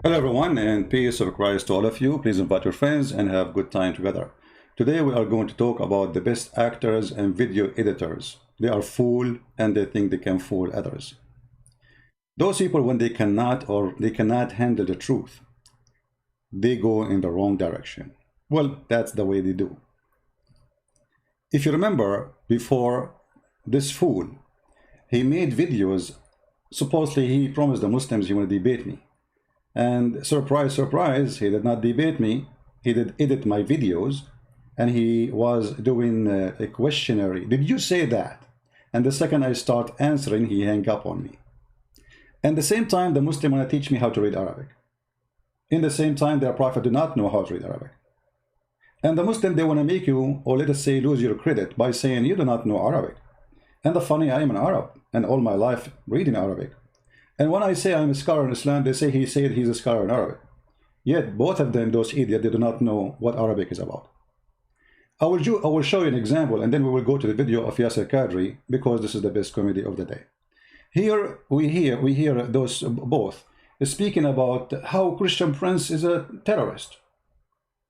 Hello everyone, and peace of Christ to all of you. Please invite your friends and have good time together. Today we are going to talk about the best actors and video editors. They are fool and they think they can fool others. Those people, when they cannot handle the truth, they go in the wrong direction. Well, that's the way they do. If you remember, before this fool, he made videos. Supposedly he promised the Muslims he will debate me. And surprise, surprise, he did not debate me. He did edit my videos and he was doing a questionnaire. Did you say that? And the second I start answering, he hang up on me. And the same time, the Muslim want to teach me how to read Arabic. In the same time, their prophet do not know how to read Arabic. And the Muslim, they want to make you, or let us say, lose your credit by saying you do not know Arabic. And the funny, I am an Arab and all my life reading Arabic. And when I say I'm a scholar in Islam, they say he said he's a scholar in Arabic. Yet both of them, those idiots, they do not know what Arabic is about. I will show you an example, and then we will go to the video of Yasir Qadhi, because this is the best comedy of the day. Here we hear those both speaking about how ChristianPrince is a terrorist.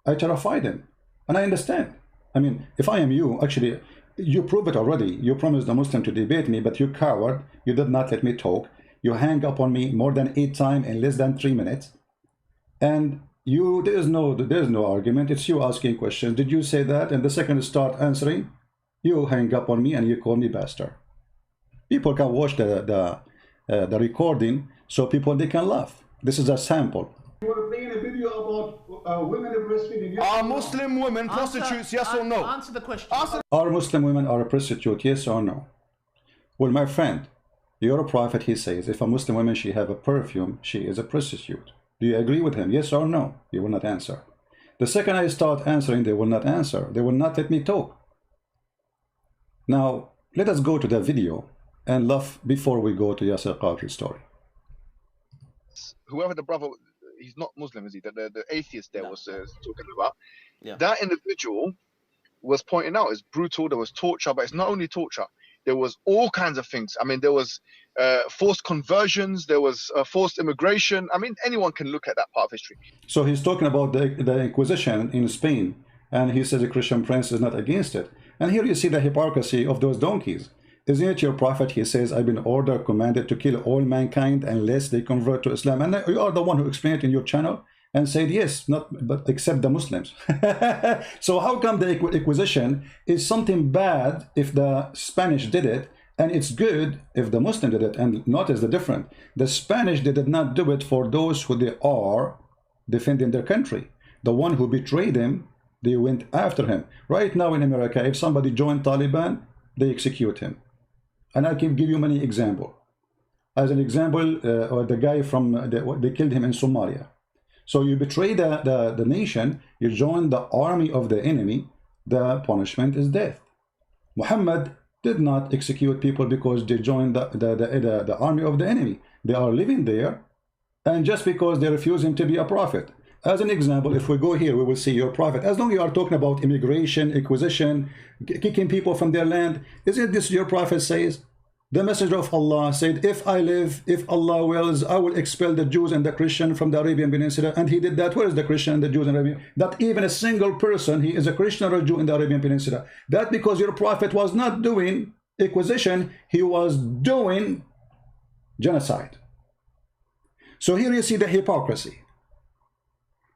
I terrified him, and I understand. I mean, if I am you, actually, you prove it already. You promised the Muslim to debate me, but you coward. You did not let me talk. You hang up on me more than 8 times in less than 3 minutes. And there's no argument. It's you asking questions. Did you say that? And the second you start answering, you hang up on me and you call me bastard. People can watch the recording, so they can laugh. This is a sample. You were playing a video about women breastfeeding. Yes Are or no? Muslim women prostitutes, yes or no? Answer the question. Are Muslim women are a prostitute, yes or no? Well, my friend, your prophet, he says, if a Muslim woman, she have a perfume, she is a prostitute. Do you agree with him? Yes or no? You will not answer. The second I start answering, they will not answer. They will not let me talk. Now, let us go to the video and laugh before we go to Yasir Qadhi's story. Whoever the brother, he's not Muslim, is he? The atheist there was talking about. Yeah. That individual was pointing out it's brutal. There was torture, but it's not only torture. There was all kinds of things. I mean, there was forced conversions. There was forced immigration. I mean, anyone can look at that part of history. So he's talking about the Inquisition in Spain, and he says the ChristianPrince is not against it. And here you see the hypocrisy of those donkeys. Isn't it your prophet? He says, I've been ordered, commanded to kill all mankind unless they convert to Islam. And you are the one who explained it in your channel and said, yes, but except the Muslims. So how come the Inquisition is something bad if the Spanish did it, and it's good if the Muslim did it? And notice the difference. The Spanish, they did not do it for those who they are defending their country. The one who betrayed them, they went after him. Right now in America, if somebody joined Taliban, they execute him. And I can give you many examples. As an example, the guy from, they killed him in Somalia. So you betray the nation, you join the army of the enemy, the punishment is death. Muhammad did not execute people because they joined the army of the enemy. They are living there, and just because they refuse him to be a prophet. As an example, if we go here, we will see your prophet. As long as you are talking about immigration, acquisition, kicking people from their land, isn't this your prophet says? The messenger of Allah said, if I live, if Allah wills, I will expel the Jews and the Christian from the Arabian Peninsula. And he did that. Where is the Christian and the Jews in Arabian? Not even a single person, he is a Christian or a Jew in the Arabian Peninsula. That because your prophet was not doing acquisition, he was doing genocide. So here you see the hypocrisy.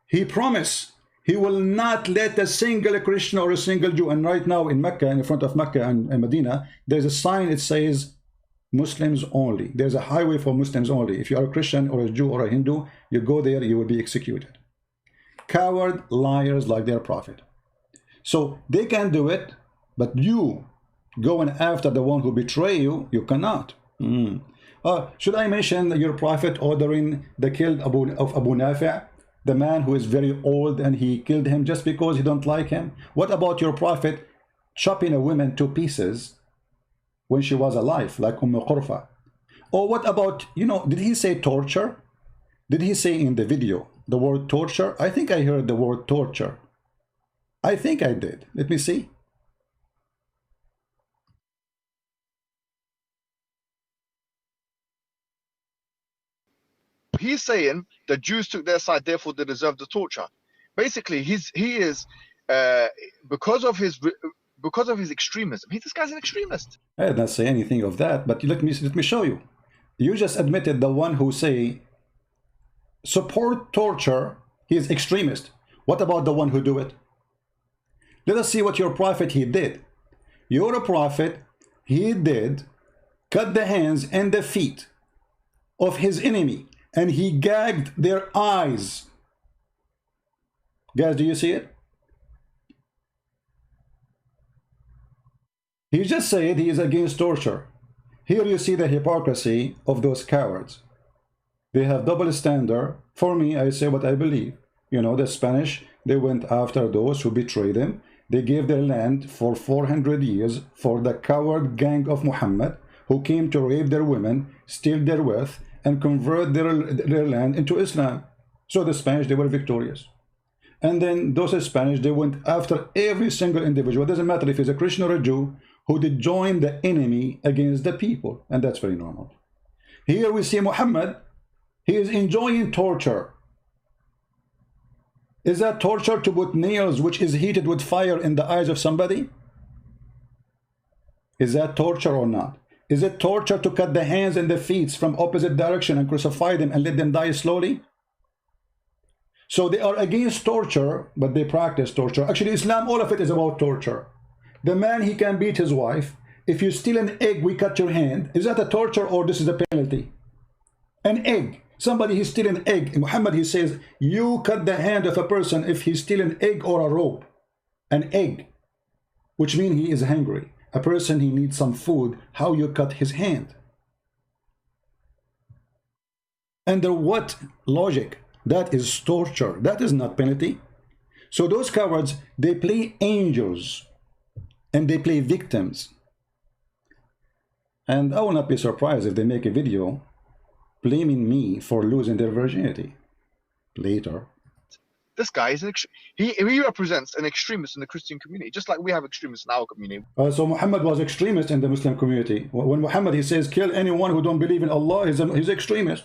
He promised he will not let a single Christian or a single Jew. And right now in Mecca, in front of Mecca and Medina, there's a sign, it says Muslims only. There's a highway for Muslims only. If you are a Christian or a Jew or a Hindu, you go there, you will be executed. Coward liars like their prophet. So they can do it, but you going after the one who betray you, you cannot. Should I mention your prophet ordering the kill of Abu Nafi'? The man who is very old, and he killed him just because he don't like him. What about your prophet chopping a woman to pieces when she was alive, like Qurfa? Or what about, did he say torture? Did he say in the video the word torture? I think I heard the word torture. I think I did. Let me see. he's saying the Jews took their side, therefore they deserve the torture. Basically, he is because of his extremism. This guy's an extremist. I did not say anything of that, but let me show you. You just admitted the one who say support torture, he is extremist. What about the one who do it? Let us see what your prophet he did. Your prophet he did cut the hands and the feet of his enemy, and he gagged their eyes. Guys, do you see it? He just said he is against torture. Here you see the hypocrisy of those cowards. They have double standard. For me, I say what I believe. You know, the Spanish, they went after those who betrayed them. They gave their land for 400 years for the coward gang of Muhammad, who came to rape their women, steal their wealth, and convert their land into Islam. So the Spanish, they were victorious. And then those Spanish, they went after every single individual. It doesn't matter if he's a Christian or a Jew, who did join the enemy against the people. And that's very normal. Here we see Muhammad, he is enjoying torture. Is that torture to put nails which is heated with fire in the eyes of somebody? Is that torture or not? Is it torture to cut the hands and the feet from opposite direction and crucify them and let them die slowly? So they are against torture, but they practice torture. Actually, Islam, all of it is about torture. The man, he can beat his wife. If you steal an egg, we cut your hand. Is that a torture or this is a penalty? An egg. Somebody, he steal an egg. Muhammad, he says, you cut the hand of a person if he steal an egg or a rope. An egg, which means he is hungry. A person, he needs some food. How you cut his hand? Under what logic? That is torture. That is not penalty. So those cowards, they play angels and they play victims. And I will not be surprised if they make a video blaming me for losing their virginity later. This guy is he represents an extremist in the Christian community, just like we have extremists in our community. So Muhammad was extremist in the Muslim community. When Muhammad, he says, kill anyone who don't believe in Allah, he's extremist.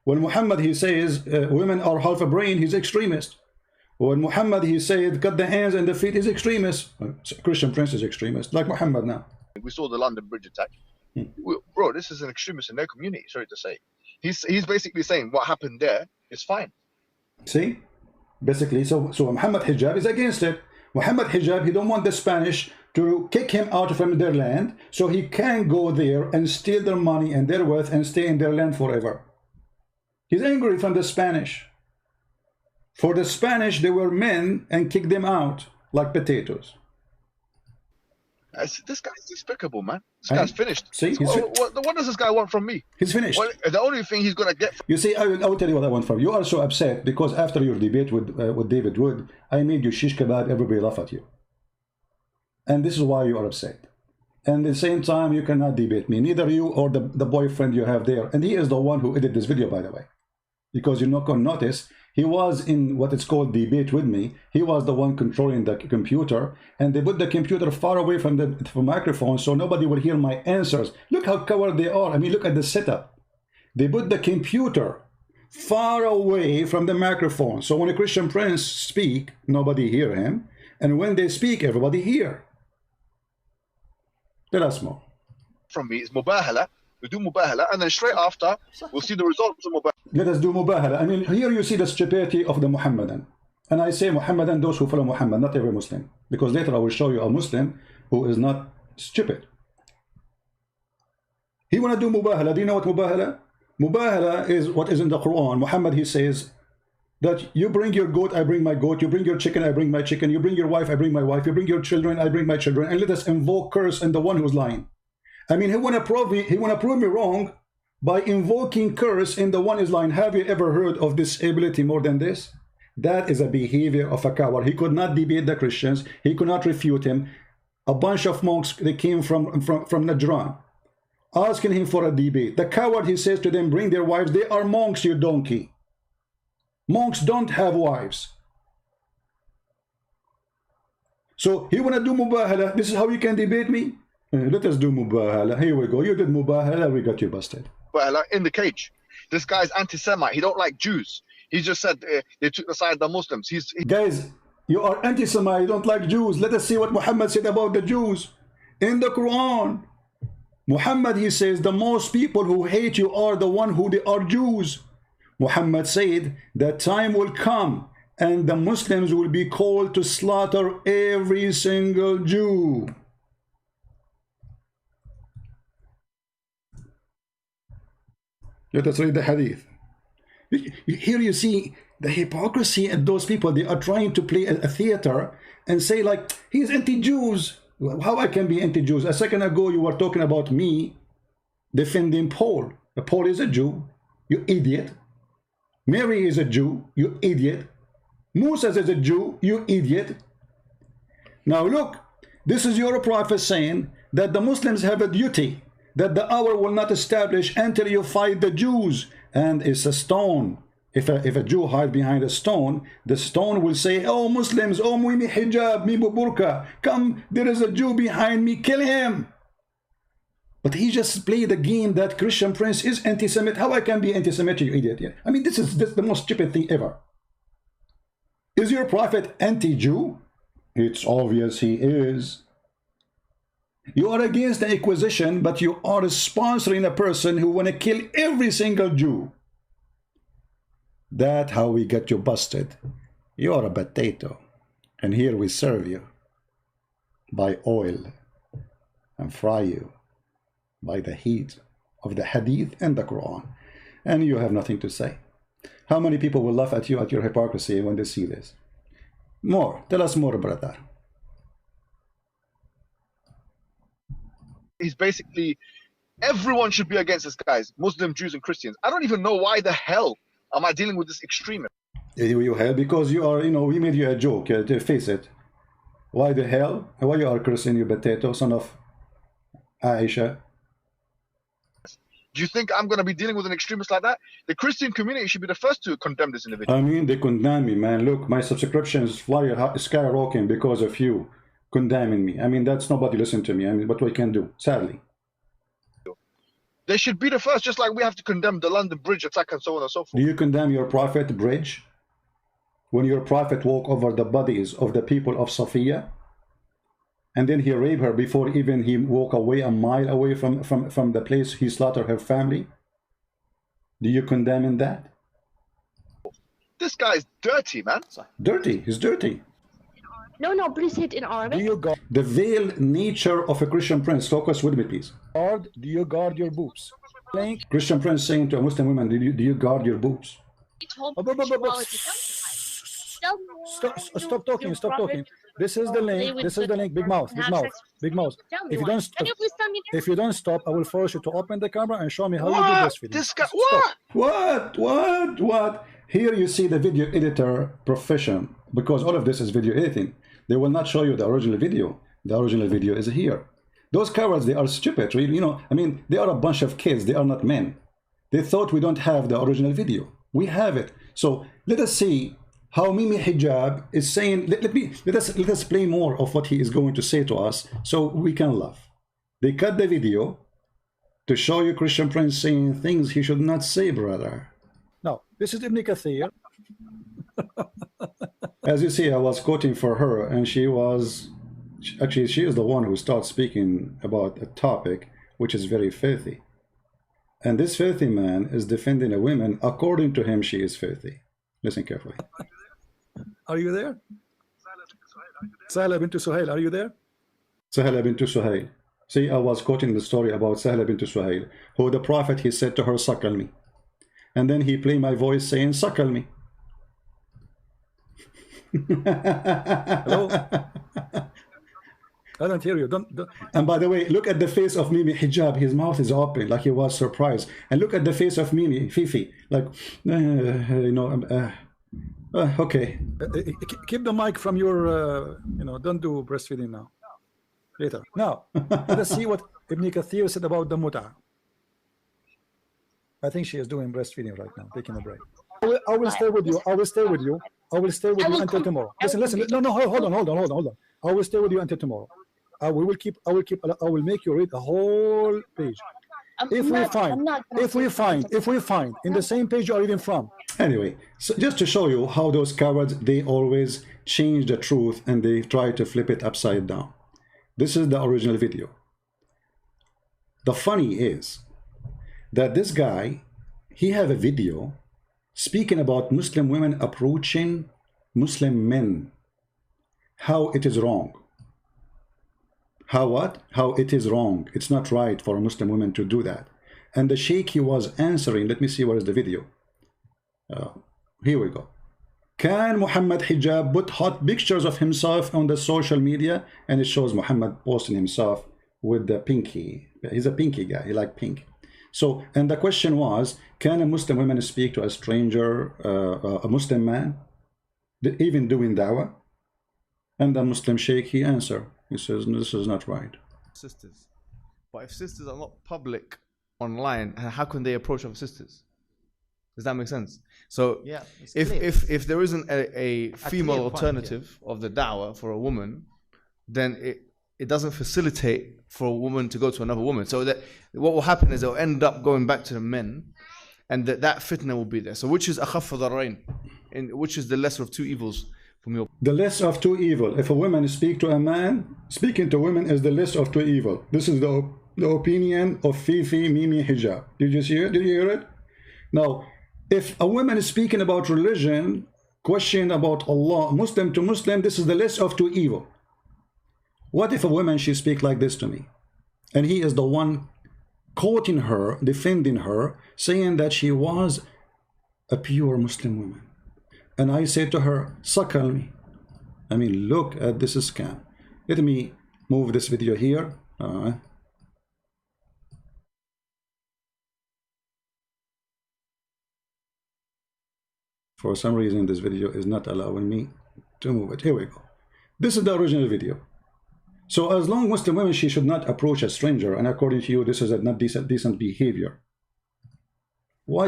When Muhammad, he says, women are half a brain, he's extremist. When Muhammad, he said, cut the hands and the feet, he's extremist. ChristianPrince is extremist, like Muhammad now. We saw the London Bridge attack. Bro, this is an extremist in their community, sorry to say. He's basically saying what happened there is fine. See? Basically, so Muhammad Hijab is against it. Muhammad Hijab, he don't want the Spanish to kick him out from their land, so he can go there and steal their money and their wealth and stay in their land forever. He's angry from the Spanish. For the Spanish, they were men and kicked them out like potatoes. This guy's despicable, man. This guy's finished. See, what does this guy want from me? He's finished. The only thing he's gonna get. You see, I will tell you what I want from you. You are so upset because after your debate with David Wood, I made you shish kebab. Everybody laughed at you, and this is why you are upset. And at the same time, you cannot debate me, neither you or the boyfriend you have there. And he is the one who edited this video, by the way, because you're not gonna notice. He was in what is called debate with me. He was the one controlling the computer, and they put the computer far away from the microphone so nobody will hear my answers. Look how coward they are. I mean, look at the setup. They put the computer far away from the microphone, so when a Christian Prince speak, nobody hear him, and when they speak, everybody hear. Let us more. From me is mubahala. We do mubahala, and then straight after, we'll see the results of mubahala. Let us do mubahala. I mean, here you see the stupidity of the Muhammadan. And I say Muhammadan, those who follow Muhammad, not every Muslim. Because later I will show you a Muslim who is not stupid. He want to do mubahala. Do you know what mubahala? Mubahala is what is in the Quran. Muhammad, he says that you bring your goat, I bring my goat. You bring your chicken, I bring my chicken. You bring your wife, I bring my wife. You bring your children, I bring my children. And let us invoke curse in the one who's lying. I mean, he want to prove me wrong by invoking curse in the one is lying. Have you ever heard of this ability more than this? That is a behavior of a coward. He could not debate the Christians. He could not refute him. A bunch of monks, they came from Najran, asking him for a debate. The coward, he says to them, bring their wives. They are monks, you donkey. Monks don't have wives. So he want to do mubahala. This is how you can debate me? Let us do mubahala. Here we go. You did mubahala, we got you busted. Mubahala in the cage. This guy's anti-Semite. He don't like Jews. He just said they took the side of the Muslims. Guys, you are anti-Semite. You don't like Jews. Let us see what Muhammad said about the Jews in the Quran. Muhammad, he says, the most people who hate you are the one who they are Jews. Muhammad said that time will come and the Muslims will be called to slaughter every single Jew. Let us read the hadith. Here you see the hypocrisy in those people. They are trying to play a theater and say like, he's anti-Jews. How I can be anti-Jews? A second ago you were talking about me defending Paul. Paul is a Jew, you idiot. Mary is a Jew, you idiot. Moses is a Jew, you idiot. Now look, this is your prophet saying that the Muslims have a duty, that the hour will not establish until you fight the Jews. And it's a stone. If a Jew hides behind a stone, the stone will say, oh Muslims, oh mi hijab, mi burqa, come, there is a Jew behind me, kill him. But he just played the game that Christian Prince is anti-Semite. How I can be anti-Semitic, you idiot? Yeah. I mean, this is the most stupid thing ever. Is your prophet anti-Jew? It's obvious he is. You are against the Inquisition, but you are sponsoring a person who want to kill every single Jew. That's how we get you busted. You are a potato, and here we serve you by oil and fry you by the heat of the hadith and the Quran, and you have nothing to say. How many people will laugh at you at your hypocrisy when they see this? More. Tell us more, brother. He's basically, everyone should be against this guy, Muslim, Jews, and Christians. I don't even know why the hell am I dealing with this extremist. You have, because you are, you know, we made you a joke, to face it. Why the hell? Why you are Christian, you potato, son of Aisha? Do you think I'm going to be dealing with an extremist like that? The Christian community should be the first to condemn this individual. I mean, they condemn me, man. Look, my subscriptions skyrocketing because of you condemning me. I mean, that's nobody listen to me. I mean, what we can do, sadly. They should be the first, just like we have to condemn the London Bridge attack and so on and so forth. Do you condemn your prophet bridge? When your prophet walked over the bodies of the people of Sophia, and then he raped her before even he walked away a mile away from the place he slaughtered her family? Do you condemn in that? This guy is dirty, man. Dirty. He's dirty. No, please hit in Arabic. Do you guard The veiled nature of a Christian Prince. Focus with me, please. do you guard your boobs? Link. Christian Prince saying to a Muslim woman, do you guard your boobs? Stop talking. This is the link. This is the link. Big mouth. If you don't stop, I will force you to open the camera and show me how you do breastfeeding. This guy, What? Here you see the video editor profession, because all of this is video editing. They will not show you the original video. The original video is here. Those cowards, they are stupid, really. You know, I mean, they are a bunch of kids. They are not men. They thought we don't have the original video. We have it. So let us see how Mimi Hijab is saying. Let us play more of what he is going to say to us, so we can laugh. They cut the video to show you Christian Prince saying things he should not say, brother. No, this is Ibn Kathir. As you see, I was quoting for her, and she is the one who starts speaking about a topic which is very filthy. And this filthy man is defending a woman. According to him, she is filthy. Listen carefully. Are you there? Sahla bint Suhail, are you there? Sahla bint Suhail. See, I was quoting the story about Sahla bint Suhail, who the prophet, he said to her, suckle me. And then he played my voice saying, suckle me. Hello? I don't hear you. Don't. And by the way, look at the face of Mimi Hijab. His mouth is open, like he was surprised. And look at the face of Mimi, Fifi, like, okay. Keep the mic from your, don't do breastfeeding now. Later. Now, let us see what Ibn Kathir said about the mut'ah. I think she is doing breastfeeding right now, taking a break. I will stay with you. I will stay with you until tomorrow. Listen. No, hold on. I will stay with you until tomorrow. I will make you read the whole page. if we find in the same page you are reading from. Anyway, so just to show you how those cowards, they always change the truth and they try to flip it upside down. This is the original video. The funny is that this guy, he have a video speaking about Muslim women approaching Muslim men, how it is wrong. How what? How it is wrong. It's not right for a Muslim woman to do that. And the sheikh, he was answering. Let me see where is the video. Here we go. Can Muhammad Hijab put hot pictures of himself on the social media? And it shows Muhammad posting himself with the pinky. He's a pinky guy. He like pink. So, and the question was, can a Muslim woman speak to a stranger, a Muslim man, even doing dawah? And the Muslim sheikh, he answered. He says, no, this is not right. Sisters. But if sisters are not public online, how can they approach other sisters? Does that make sense? So yeah, if there isn't a female alternative of the da'wah for a woman, then it doesn't facilitate for a woman to go to another woman. So that what will happen is they'll end up going back to the men, and that fitna will be there. So which is akhaf ad-dararain, and which is the lesser of two evils from your... The lesser of two evil. If a woman speak to a man, speaking to women is the lesser of two evil. This is the opinion of Fifi Mimi Hijab. Did you see it? Did you hear it? Now, if a woman is speaking about religion, question about Allah, Muslim to Muslim, this is the lesser of two evil. What if a woman, she speak like this to me, and he is the one quoting her, defending her, saying that she was a pure Muslim woman, and I say to her, suckle me. I mean, look at this scam. Let me move this video here. For some reason, this video is not allowing me to move it. Here we go. This is the original video. So as long as Muslim women, she should not approach a stranger, and according to you, this is not decent behavior. Why?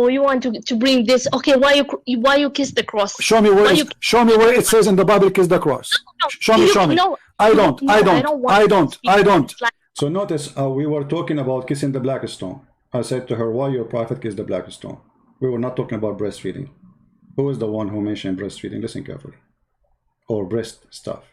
You want to bring this? Okay, why you kiss the cross? Show me where it says in the Bible kiss the cross. No, show me. No, I don't. So notice we were talking about kissing the black stone. I said to her, why your prophet kissed the black stone? We were not talking about breastfeeding. Who is the one who mentioned breastfeeding? Listen carefully. Or breast stuff.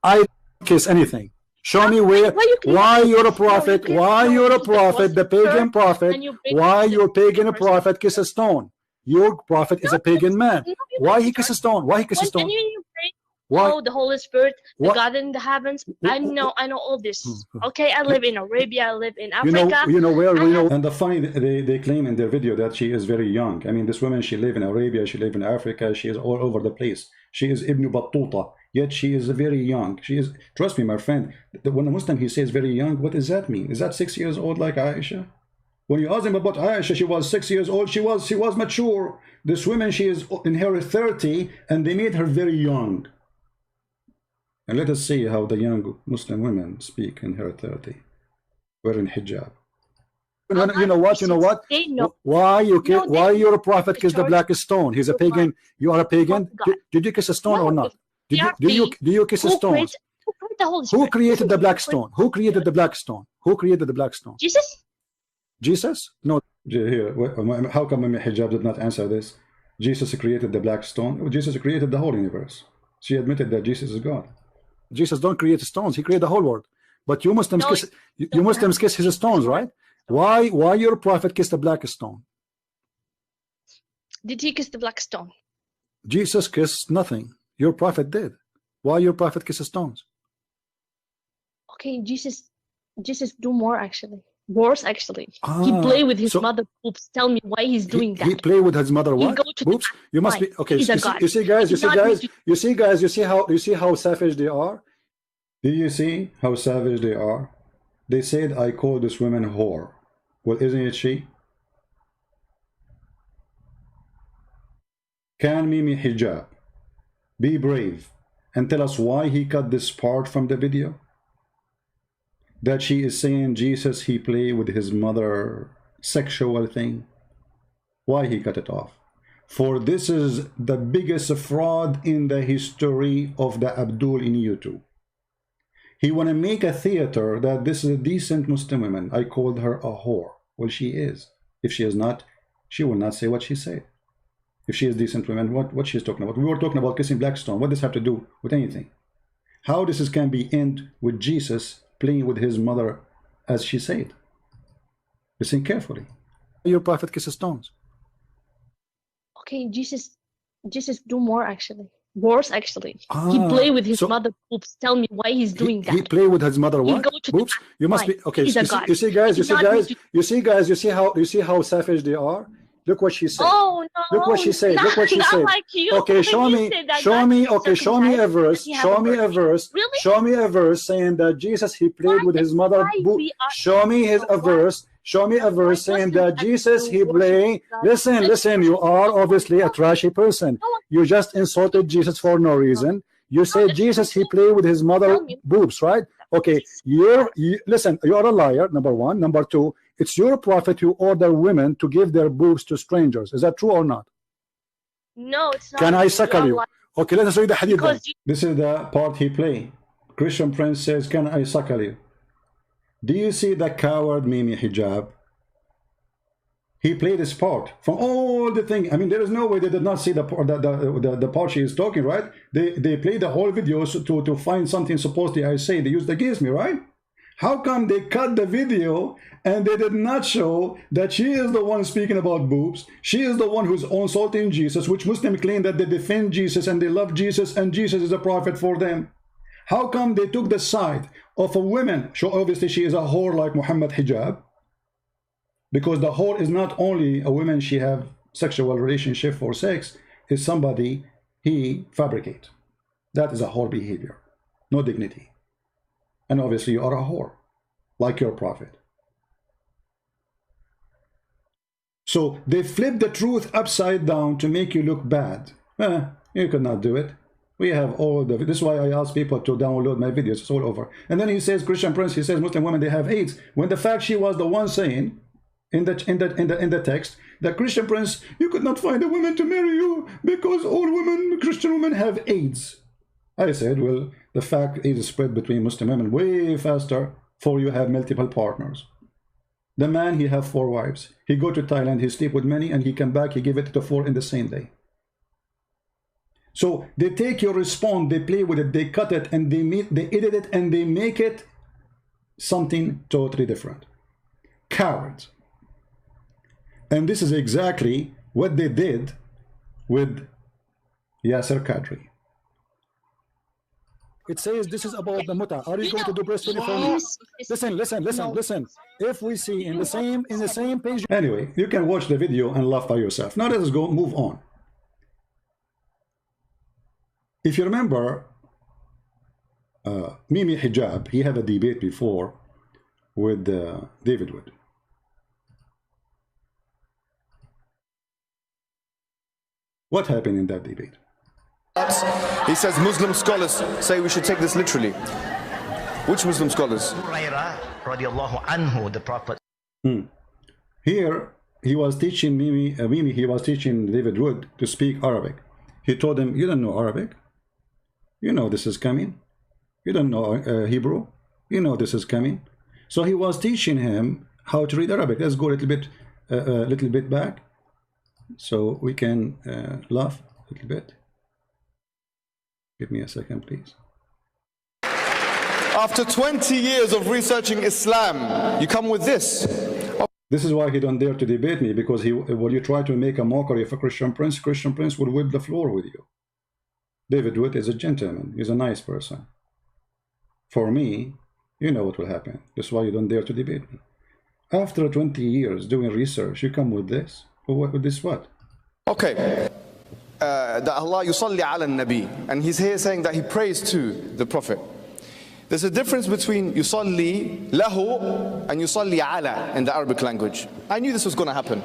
I don't kiss anything. Show me why you're a prophet, the pagan prophet, why your pagan prophet kiss a stone. Your prophet is a pagan man. Why he kiss a stone? Why he kiss a stone? Why? The Holy Spirit, the God in the heavens. I know all this. Okay, I live in Arabia, I live in Africa. You know where we know. And the funny, they claim in their video that she is very young. I mean, this woman, she live in Arabia, she live in Africa, she is all over the place. She is Ibn Battuta, yet she is very young. She is, trust me, my friend, when a Muslim, he says very young, what does that mean? Is that 6 years old like Aisha? When you ask him about Aisha, she was 6 years old, she was mature. This woman, she is in her 30, and they made her very young. And let us see how the young Muslim women speak in her 30, wearing hijab. You know what? Why your prophet kiss the black stone? He's a pagan. You are a pagan. Did you kiss a stone or not? Do you kiss a stone? Who created the black stone? Who created the black stone? Who created the black stone? Jesus? Jesus? No. Here, how come hijab did not answer this? Jesus created the black stone. Jesus created the whole universe. She admitted that Jesus is God. Jesus don't create stones. He created the whole world. But you Muslims kiss his stones, right? Why your prophet kissed the black stone? Did he kiss the black stone? Jesus kissed nothing. Your prophet did. Why your prophet kisses stones? Okay, Jesus do more actually. Worse actually. He play with his mother boobs. Tell me why he's doing that. He play with his mother what? Boobs? You must be okay. You see how savage they are? Do you see how savage they are? They said I call this woman whore. Well, isn't it she? Can Mimi Hijab be brave and tell us why he cut this part from the video? That she is saying Jesus, he played with his mother sexual thing. Why he cut it off? For this is the biggest fraud in the history of the Abdul in YouTube. He want to make a theater that this is a decent Muslim woman. I called her a whore. Well, she is. If she is not, she will not say what she said. If she is decent woman, what she's talking about. We were talking about kissing Blackstone. What does this have to do with anything? How this can be end with Jesus playing with his mother as she said. Listen carefully. Your prophet kisses stones. Okay, Jesus do more actually. Worse actually. He play with his mother boobs. Tell me why he's doing that. He play with his mother what? Boobs? You must be okay. You see guys, you see how savage they are? Look what she said. Oh no. Look what she said. Look what she said. Like you. Okay, show me a verse. Show me a verse. Really? Show me a verse saying that Jesus he played with his mother boobs. Show me a verse. Show me a verse saying that Jesus he played. Listen, you are obviously a trashy person. You just insulted Jesus for no reason. You say Jesus he played with his mother boobs, right? Okay, listen, you are a liar, number one. Number two, it's your prophet who order women to give their boobs to strangers. Is that true or not? No, it's not. Can I suckle you? Okay, let us read the hadith then. This is the part he play. Christian Prince says, can I suckle you? Do you see the coward Mimi Hijab? He played his part from all the thing. I mean, there is no way they did not see the part she is talking, right? They played the whole video to find something supposedly I say they used against me, right? How come they cut the video and they did not show that she is the one speaking about boobs? She is the one who's insulting Jesus, which Muslims claim that they defend Jesus and they love Jesus and Jesus is a prophet for them. How come they took the side of a woman? So obviously she is a whore like Muhammad Hijab, because the whore is not only a woman she have sexual relationship for sex, is somebody he fabricate. That is a whore behavior, no dignity. And obviously you are a whore like your prophet. So they flip the truth upside down to make you look bad. You could not do it. We have all the, this is why I ask people to download my videos. It's all over. And then he says, Christian Prince, he says Muslim women, they have AIDS, when the fact she was the one saying in the text that Christian Prince, you could not find a woman to marry you because all women, Christian women, have AIDS. I said, well, the fact is spread between Muslim women way faster for you have multiple partners. The man, he have 4 wives. He go to Thailand, he sleep with many, and he come back, he give it to 4 in the same day. So they take your response, they play with it, they cut it, and they edit it, and they make it something totally different. Cowards. And this is exactly what they did with Yasir Qadhi. It says this is about the muta. Are you going to do breastfeeding for me? Listen. If we see in the same page. Anyway, you can watch the video and laugh by yourself. Now let us go move on. If you remember, Mimi Hijab, he had a debate before with David Wood. What happened in that debate? He says Muslim scholars say we should take this literally. Which Muslim scholars? The Prophet. Here he was teaching Mimi, he was teaching David Wood to speak Arabic. He told him, you don't know Arabic. You know this is coming. You don't know Hebrew. You know this is coming. So he was teaching him how to read Arabic. Let's go a little bit back, so we can laugh a little bit. Give me a second, please. After 20 years of researching Islam, you come with this. This is why he don't dare to debate me, because when you try to make a mockery of a Christian Prince will whip the floor with you. David Wood is a gentleman. He's a nice person. For me, you know what will happen. That's why you don't dare to debate me. After 20 years doing research, you come with this. With this what? Okay. That Allah yusalli ala nabi, and he's here saying that he prays to the Prophet. There's a difference between yusalli lahu and yusalli ala in the Arabic language. I knew this was going to happen.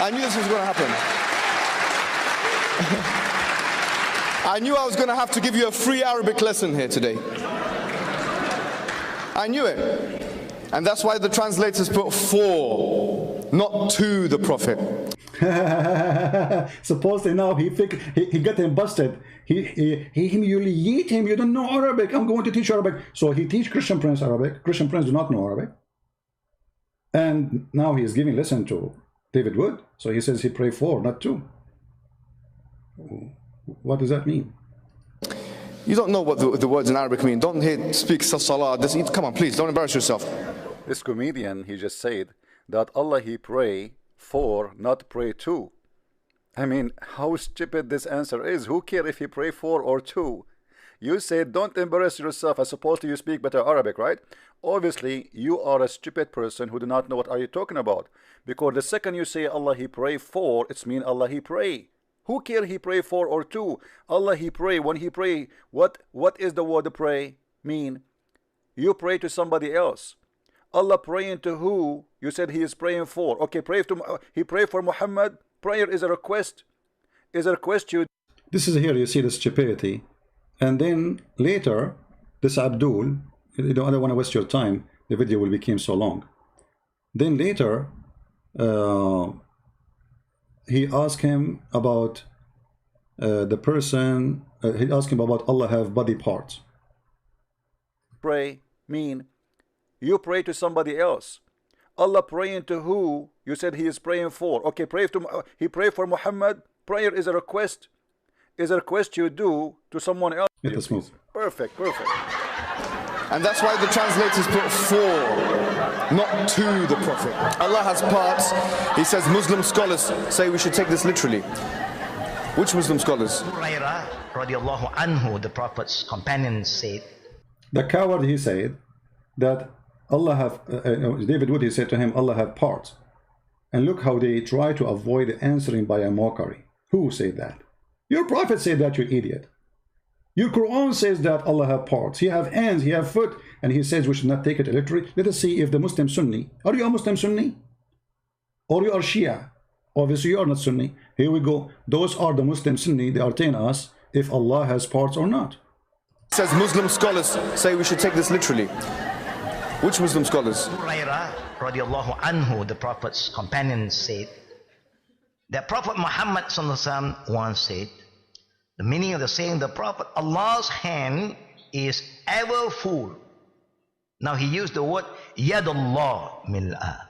I knew this was going to happen. I knew I was going to have to give you a free Arabic lesson here today. I knew it. And that's why the translators put for, not to the Prophet. Supposedly now he got him busted. He humiliate him. You don't know Arabic. I'm going to teach Arabic. So he teach Christian Prince Arabic. Christian Prince do not know Arabic. And now he is giving lesson to David Wood. So he says he pray for, not to. What does that mean? You don't know what the words in Arabic mean. Don't speak salah. Come on, please, don't embarrass yourself. This comedian, he just said that Allah he pray for, not pray to. I mean, how stupid this answer is. Who care if he pray for or to? You said don't embarrass yourself. I suppose you speak better Arabic, right? Obviously you are a stupid person who do not know what are you talking about, because the second you say Allah he pray for, it's mean Allah he pray. Who care he pray for or to? Allah he pray. When he pray, what is the word pray mean? You pray to somebody else. Allah praying to who? You said he is praying for. Okay, he pray for Muhammad. Prayer is a request. Is a request you. This is here you see the stupidity. And then later, this Abdul, I don't want to waste your time. The video will become so long. Then later, he asked him about the person. He asked him about Allah have body parts. Pray mean you pray to somebody else. Allah praying to who? You said he is praying for. Okay, he pray for Muhammad. Prayer is a request. Is a request you do to someone else. Perfect. And that's why the translators put for, not to the Prophet. Allah has parts. He says Muslim scholars say we should take this literally. Which Muslim scholars? Radiallahu anhu, the Prophet's companions said. The coward, he said that Allah have, David Wood, he said to him, Allah have parts. And look how they try to avoid answering by a mockery. Who said that? Your Prophet said that, you idiot. Your Quran says that Allah have parts. He have hands, he have foot, and he says we should not take it literally. Let us see if the Muslim Sunni. Are you a Muslim Sunni? Or you are Shia? Obviously you are not Sunni. Here we go. Those are the Muslim Sunni. They are telling us if Allah has parts or not. It says Muslim scholars say we should take this literally. Which Muslim scholars? Radiallahu anhu, the Prophet's companions said that Prophet Muhammad once said, the meaning of the saying, the Prophet, Allah's hand is ever full. Now he used the word Yadullah mil'a.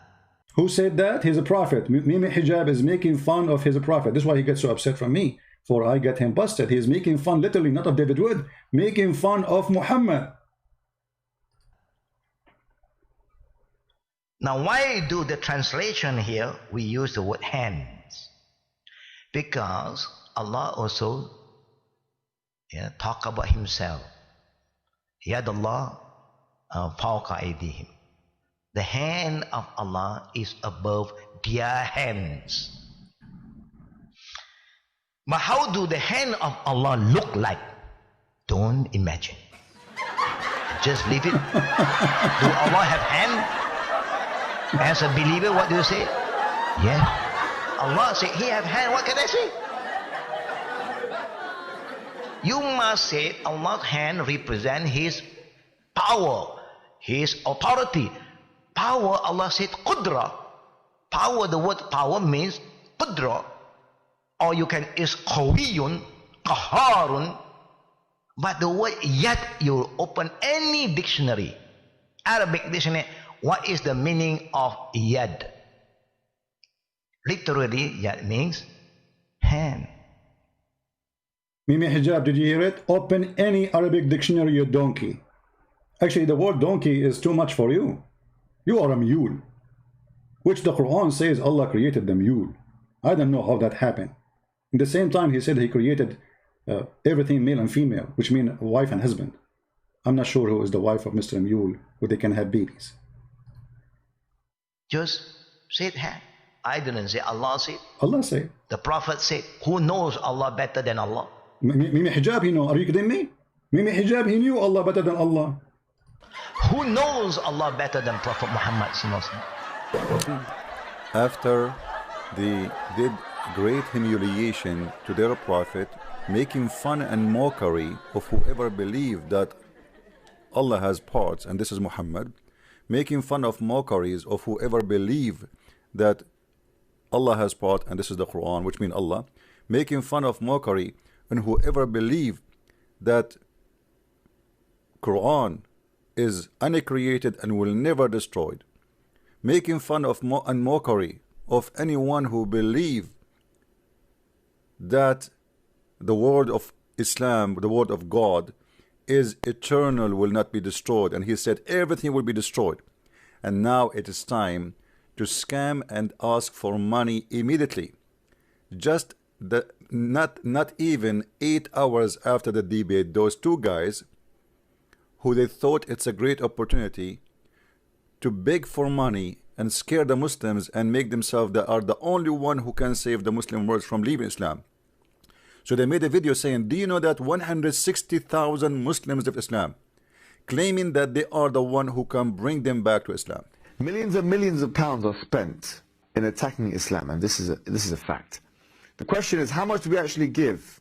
Who said that? He's a prophet. Mimi Hijab is making fun of his prophet. That's why he gets so upset from me, for I get him busted. He's making fun, literally, not of David Wood, making fun of Muhammad. Now, why do the translation here, we use the word hands? Because Allah also talk about himself. Yadullah fawqa aydihim. The hand of Allah is above their hands. But how do the hand of Allah look like? Don't imagine. Just leave it. Do Allah have hand? As a believer, what do you say? Yeah. Allah said he have hand. What can I say? You must say Allah's hand represent his power, his authority. Power, Allah said qudra. Power, the word power means qudra. Or you can is qawiyun, qaharun. But the word yad, you open any dictionary, Arabic dictionary, what is the meaning of yad? Literally, yad means hand. Mimi Hijab, did you hear it? Open any Arabic dictionary, you donkey. Actually, the word donkey is too much for you. You are a mule, which the Quran says Allah created the mule. I don't know how that happened. In the same time, he said he created everything male and female, which mean wife and husband. I'm not sure who is the wife of Mr. Mule, who they can have babies. Just said hand. I didn't say Allah said. Allah said. The Prophet said, who knows Allah better than Allah? Mimi Hijab, he know. Are you kidding me? Mimi Hijab, he knew Allah better than Allah. Who knows Allah better than Prophet Muhammad? After they did great humiliation to their prophet, making fun and mockery of whoever believed that Allah has parts, and this is Muhammad, making fun of mockeries of whoever believe that Allah has part, and this is the Quran, which means Allah, making fun of mockery, and whoever believe that Quran is uncreated and will never destroyed, making fun of and mockery of anyone who believe that the word of Islam, the word of God, is eternal, will not be destroyed. And he said everything will be destroyed. And now it is time to scam and ask for money immediately. Just not even 8 hours after the debate, those two guys who they thought it's a great opportunity to beg for money and scare the Muslims and make themselves they are the only one who can save the Muslim world from leaving Islam. So they made a video saying, do you know that 160,000 Muslims left Islam, claiming that they are the one who can bring them back to Islam. Millions and millions of pounds are spent in attacking Islam, and this is a fact. The question is, how much do we actually give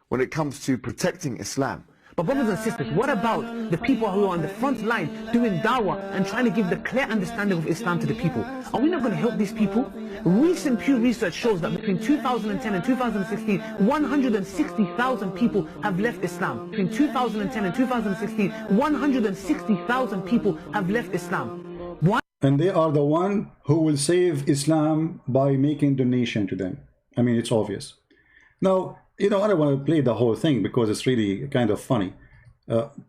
when it comes to protecting Islam? But brothers and sisters, what about the people who are on the front line doing dawah and trying to give the clear understanding of Islam to the people? Are we not going to help these people? Recent Pew research shows that between 2010 and 2016, 160,000 people have left Islam. Between 2010 and 2016, 160,000 people have left Islam. Why? And they are the one who will save Islam by making donation to them. I mean, it's obvious. Now, you know, I don't want to play the whole thing because it's really kind of funny.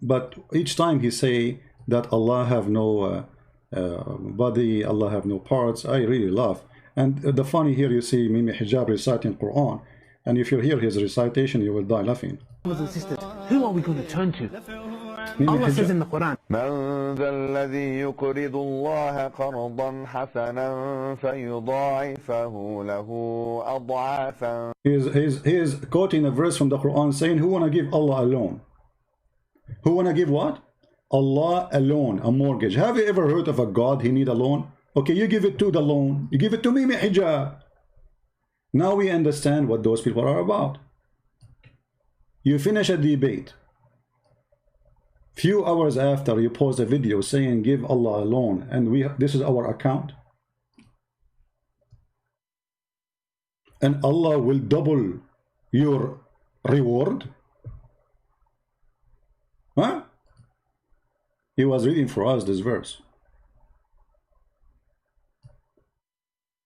But each time he say that Allah have no body, Allah have no parts, I really laugh. And the funny here, you see Mimi Hijab reciting Quran. And if you hear his recitation, you will die laughing. Brothers and sisters, who are we going to turn to? Allah says in the Quran, من ذا الذي يقرض الله قرضا حسنا فيضاعفه له أضعافا. He is quoting a verse from the Quran saying, who want to give Allah a loan? Who want to give what? Allah a loan, a mortgage. Have you ever heard of a God he need a loan? Okay, you give it to the loan. You give it to Mimi Hijab. Now we understand what those people are about. You finish a debate. Few hours after, you post a video saying give Allah a loan, and this is our account, and Allah will double your reward. Huh? He was reading for us this verse.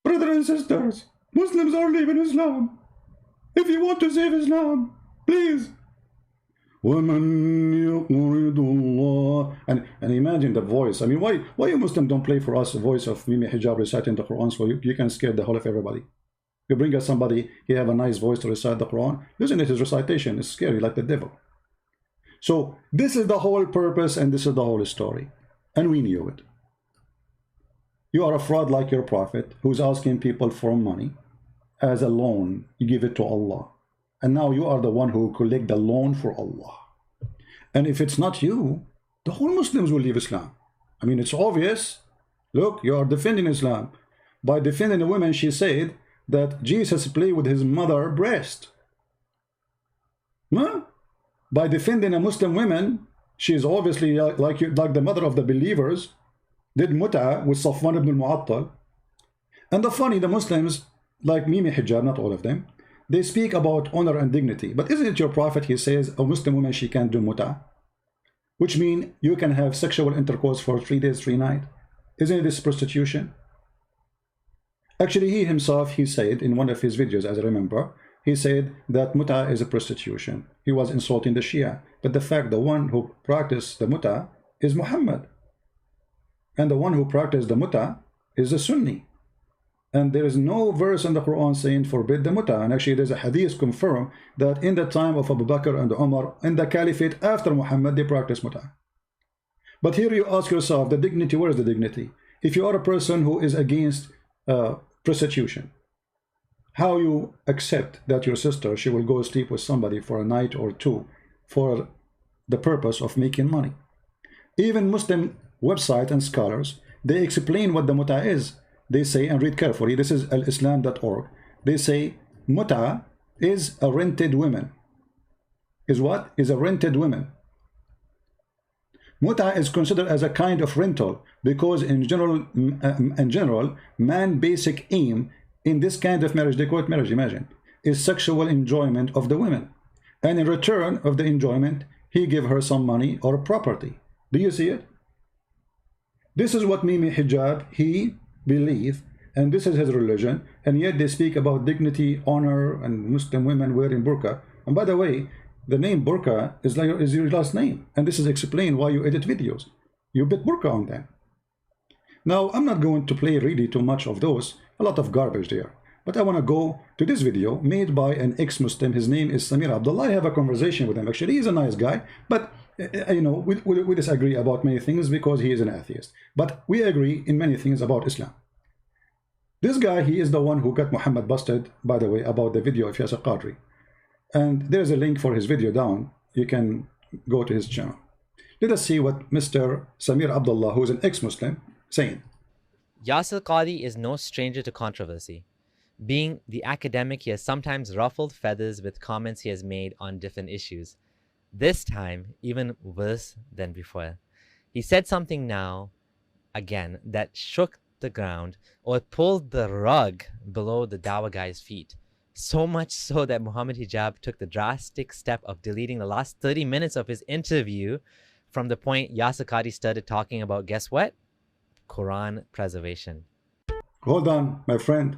Brothers and sisters, Muslims are leaving Islam. If you want to save Islam, please. And imagine the voice. I mean, why you Muslim don't play for us the voice of Mimi Hijab reciting the Quran so you can scare the whole of everybody? You bring us somebody, he have a nice voice to recite the Quran. Listen to his recitation, it's scary like the devil. So this is the whole purpose and this is the whole story. And we knew it. You are a fraud like your prophet who's asking people for money as a loan. You give it to Allah. And now you are the one who collect the loan for Allah. And if it's not you, the whole Muslims will leave Islam. I mean, it's obvious. Look, you are defending Islam. By defending the women, she said that Jesus played with his mother's breast. Huh? By defending a Muslim woman, she is obviously like the mother of the believers, did mut'a with Safwan ibn al-Mu'attal. And the funny, the Muslims, like Mimi Hijab, not all of them, they speak about honor and dignity. But isn't it your prophet, he says, a Muslim woman, she can't do mut'a? Which means you can have sexual intercourse for 3 days, 3 nights. Isn't this prostitution? Actually, he himself, he said in one of his videos, as I remember, he said that mut'a is a prostitution. He was insulting the Shia. But the fact, the one who practiced the mut'a is Muhammad. And the one who practiced the mut'a is the Sunni. And there is no verse in the Quran saying forbid the mut'a. And actually there's a hadith confirm that in the time of Abu Bakr and Umar, in the caliphate after Muhammad, they practiced mut'a. But here you ask yourself, the dignity, where is the dignity? If you are a person who is against prostitution, how you accept that your sister, she will go sleep with somebody for a night or two for the purpose of making money? Even Muslim website and scholars, they explain what the mut'a is. They say, and read carefully, this is alislam.org. They say mut'a is a rented woman. Is what? Is a rented woman. Mut'a is considered as a kind of rental because in general, man's basic aim in this kind of marriage, they call it marriage, imagine, is sexual enjoyment of the women. And in return of the enjoyment, he give her some money or property. Do you see it? This is what Mimi Hijab, he believe, and this is his religion, and yet they speak about dignity, honor, and Muslim women wearing burqa. And by the way, the name burqa is your last name, and this is explained why you edit videos. You put burqa on them. Now, I'm not going to play really too much of those, a lot of garbage there. But I want to go to this video made by an ex-Muslim. His name is Samir Abdullah. I have a conversation with him. Actually, he's a nice guy, but you know, we disagree about many things because he is an atheist. But we agree in many things about Islam. This guy, he is the one who got Muhammad busted, by the way, about the video of Yasir Qadhi. And there's a link for his video down. You can go to his channel. Let us see what Mr. Samir Abdullah, who is an ex-Muslim, saying. Yasir Qadhi is no stranger to controversy. Being the academic, he has sometimes ruffled feathers with comments he has made on different issues. This time, even worse than before. He said something now, again, that shook the ground or pulled the rug below the Dawah guy's feet. So much so that Muhammad Hijab took the drastic step of deleting the last 30 minutes of his interview from the point Yasir Qadhi started talking about, guess what? Quran preservation. Hold on, my friend.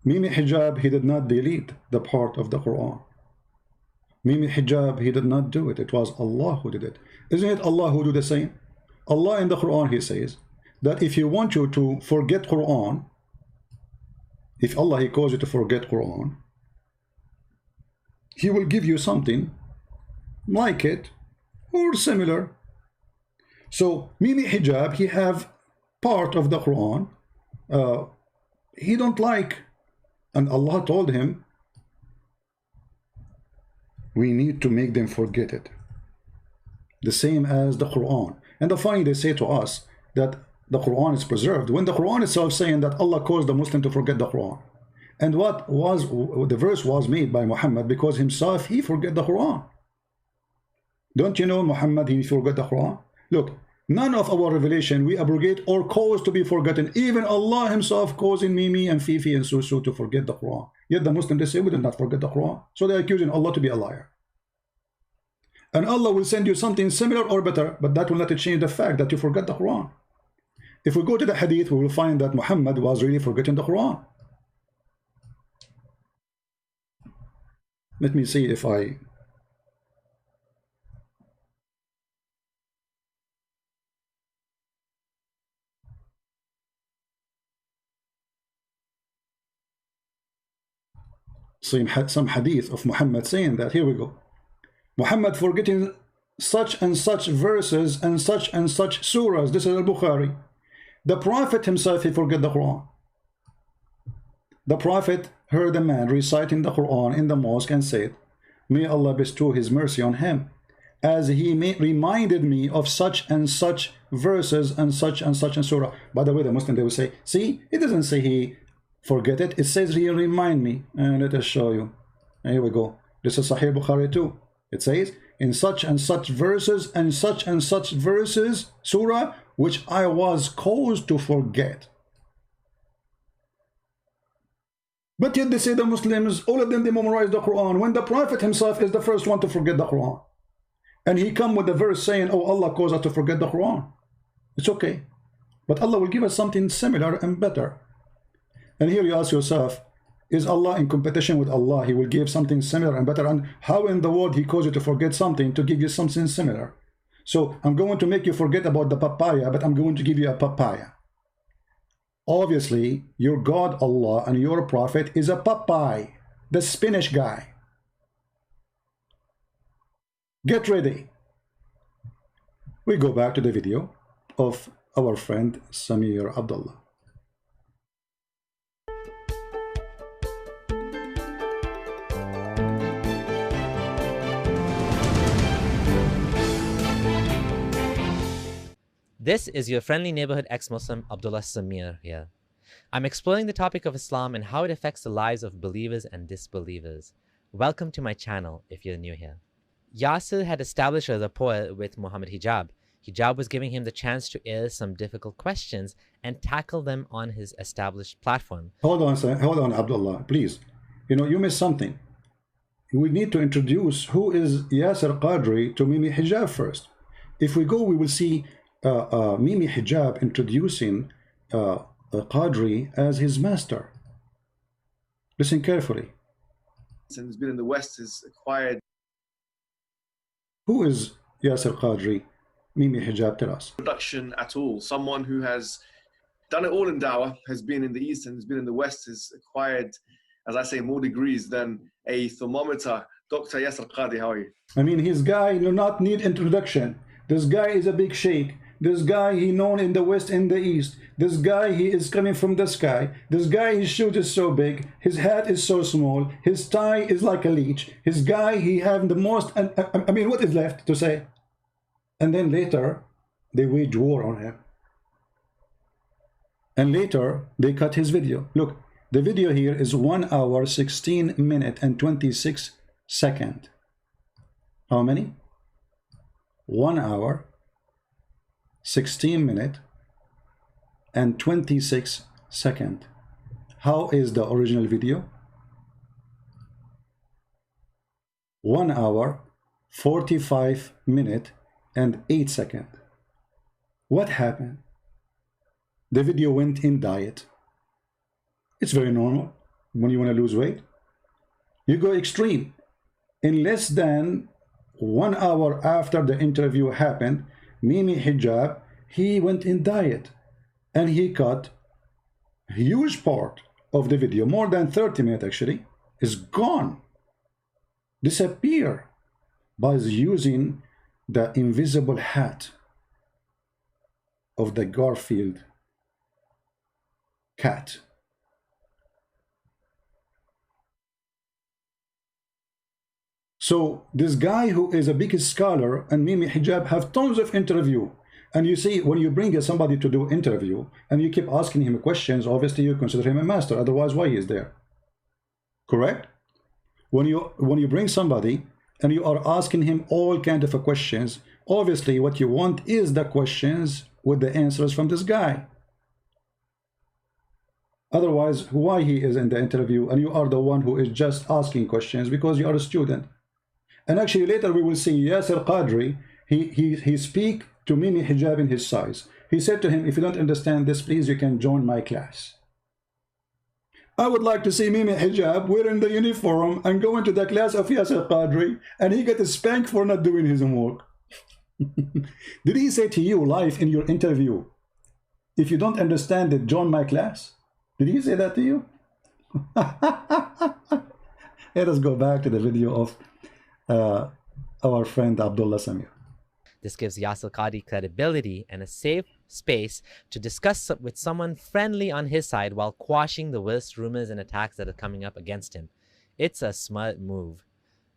Mimi Hijab, he did not delete the part of the Quran. Mimi Hijab, he did not do it. It was Allah who did it. Isn't it Allah who do the same? Allah in the Quran, he says that if he wants you to forget Quran, if Allah, he calls you to forget Quran, he will give you something like it or similar. So Mimi Hijab, he have part of the Quran he don't like, and Allah told him, we need to make them forget it, the same as the Quran. And the funny, they say to us that the Quran is preserved when the Quran itself saying that Allah caused the Muslim to forget the Quran. And what was the verse was made by Muhammad because himself he forget the Quran. Don't you know Muhammad, he forgot the Quran? Look, none of our revelation we abrogate or cause to be forgotten. Even Allah himself causing Mimi and Fifi and Susu to forget the Quran. Yet the Muslims, they say we did not forget the Quran. So they're accusing Allah to be a liar. And Allah will send you something similar or better, but that will not change the fact that you forgot the Quran. If we go to the hadith, we will find that Muhammad was really forgetting the Quran. Let me see if I... some hadith of Muhammad saying that. Here we go. Muhammad forgetting such and such verses and such surahs. This is al-Bukhari. The Prophet himself, he forget the Quran. The Prophet heard a man reciting the Quran in the mosque and said, may Allah bestow his mercy on him, as he reminded me of such and such verses and such and surah. By the way, the Muslim, they will say, see, it doesn't say he forget it, it says he remind me. And let us show you. Here we go. This is Sahih Bukhari too. It says, in such and such verses and such verses, surah, which I was caused to forget. But yet they say the Muslims, all of them, they memorize the Quran, when the Prophet himself is the first one to forget the Quran. And he come with the verse saying, oh, Allah caused us to forget the Quran. It's okay. But Allah will give us something similar and better. And here you ask yourself, is Allah in competition with Allah? He will give something similar and better. And how in the world he caused you to forget something to give you something similar? So I'm going to make you forget about the papaya, but I'm going to give you a papaya. Obviously, your God Allah and your Prophet is a papaya, the spinach guy. Get ready. We go back to the video of our friend Samir Abdullah. This is your friendly neighborhood ex-Muslim Abdullah Samir here. I'm exploring the topic of Islam and how it affects the lives of believers and disbelievers. Welcome to my channel if you're new here. Yasir had established a rapport with Muhammad Hijab. Hijab was giving him the chance to air some difficult questions and tackle them on his established platform. Hold on, Abdullah, please. You know, you missed something. We need to introduce who is Yasir Qadhi to Mimi Hijab first. If we go, we will see Mimi Hijab introducing Qadhi as his master. Listen carefully. And has been in the West has acquired. Who is Yasir Qadhi? Mimi Hijab, tell us. Production at all. Someone who has done it all in dawah, has been in the East and has been in the West, has acquired, as I say, more degrees than a thermometer. Dr. Yasir Qadhi, how are you? I mean, his guy do not need introduction. This guy is a big sheikh. This guy, he known in the West and the East. This guy, he is coming from the sky. This guy, his shoot is so big. His hat is so small. His tie is like a leech. His guy, he have the most, I mean, what is left to say? And then later, they wage war on him. And later, they cut his video. Look, the video here is 1 hour, 16 minutes, and 26 seconds. How many? 1 hour, 16 minutes, and 26 seconds. How is the original video? 1 hour, 45 minutes, and 8 seconds. What happened? The video went in diet. It's very normal when you want to lose weight. You go extreme. In less than 1 hour after the interview happened, Mimi Hijab, he went in diet and he cut a huge part of the video, more than 30 minutes actually, is gone, disappear by using the invisible hat of the Garfield cat. So this guy who is a big scholar and Mimi Hijab have tons of interview, and you see when you bring somebody to do interview and you keep asking him questions, obviously you consider him a master, otherwise why he is there? Correct? When you bring somebody and you are asking him all kind of questions, obviously what you want is the questions with the answers from this guy. Otherwise, why he is in the interview and you are the one who is just asking questions because you are a student. And actually later we will see Yasir Qadhi, he speak to Mimi Hijab in his size. He said to him, if you don't understand this, please, you can join my class. I would like to see Mimi Hijab wearing the uniform and go into the class of Yasir Qadhi, and he got a spank for not doing his homework. Did he say to you live in your interview, if you don't understand it, join my class? Did he say that to you? Let us go back to the video of our friend Abdullah Samir. This gives Yasir Qadhi credibility and a safe space to discuss with someone friendly on his side while quashing the worst rumors and attacks that are coming up against him. It's a smart move.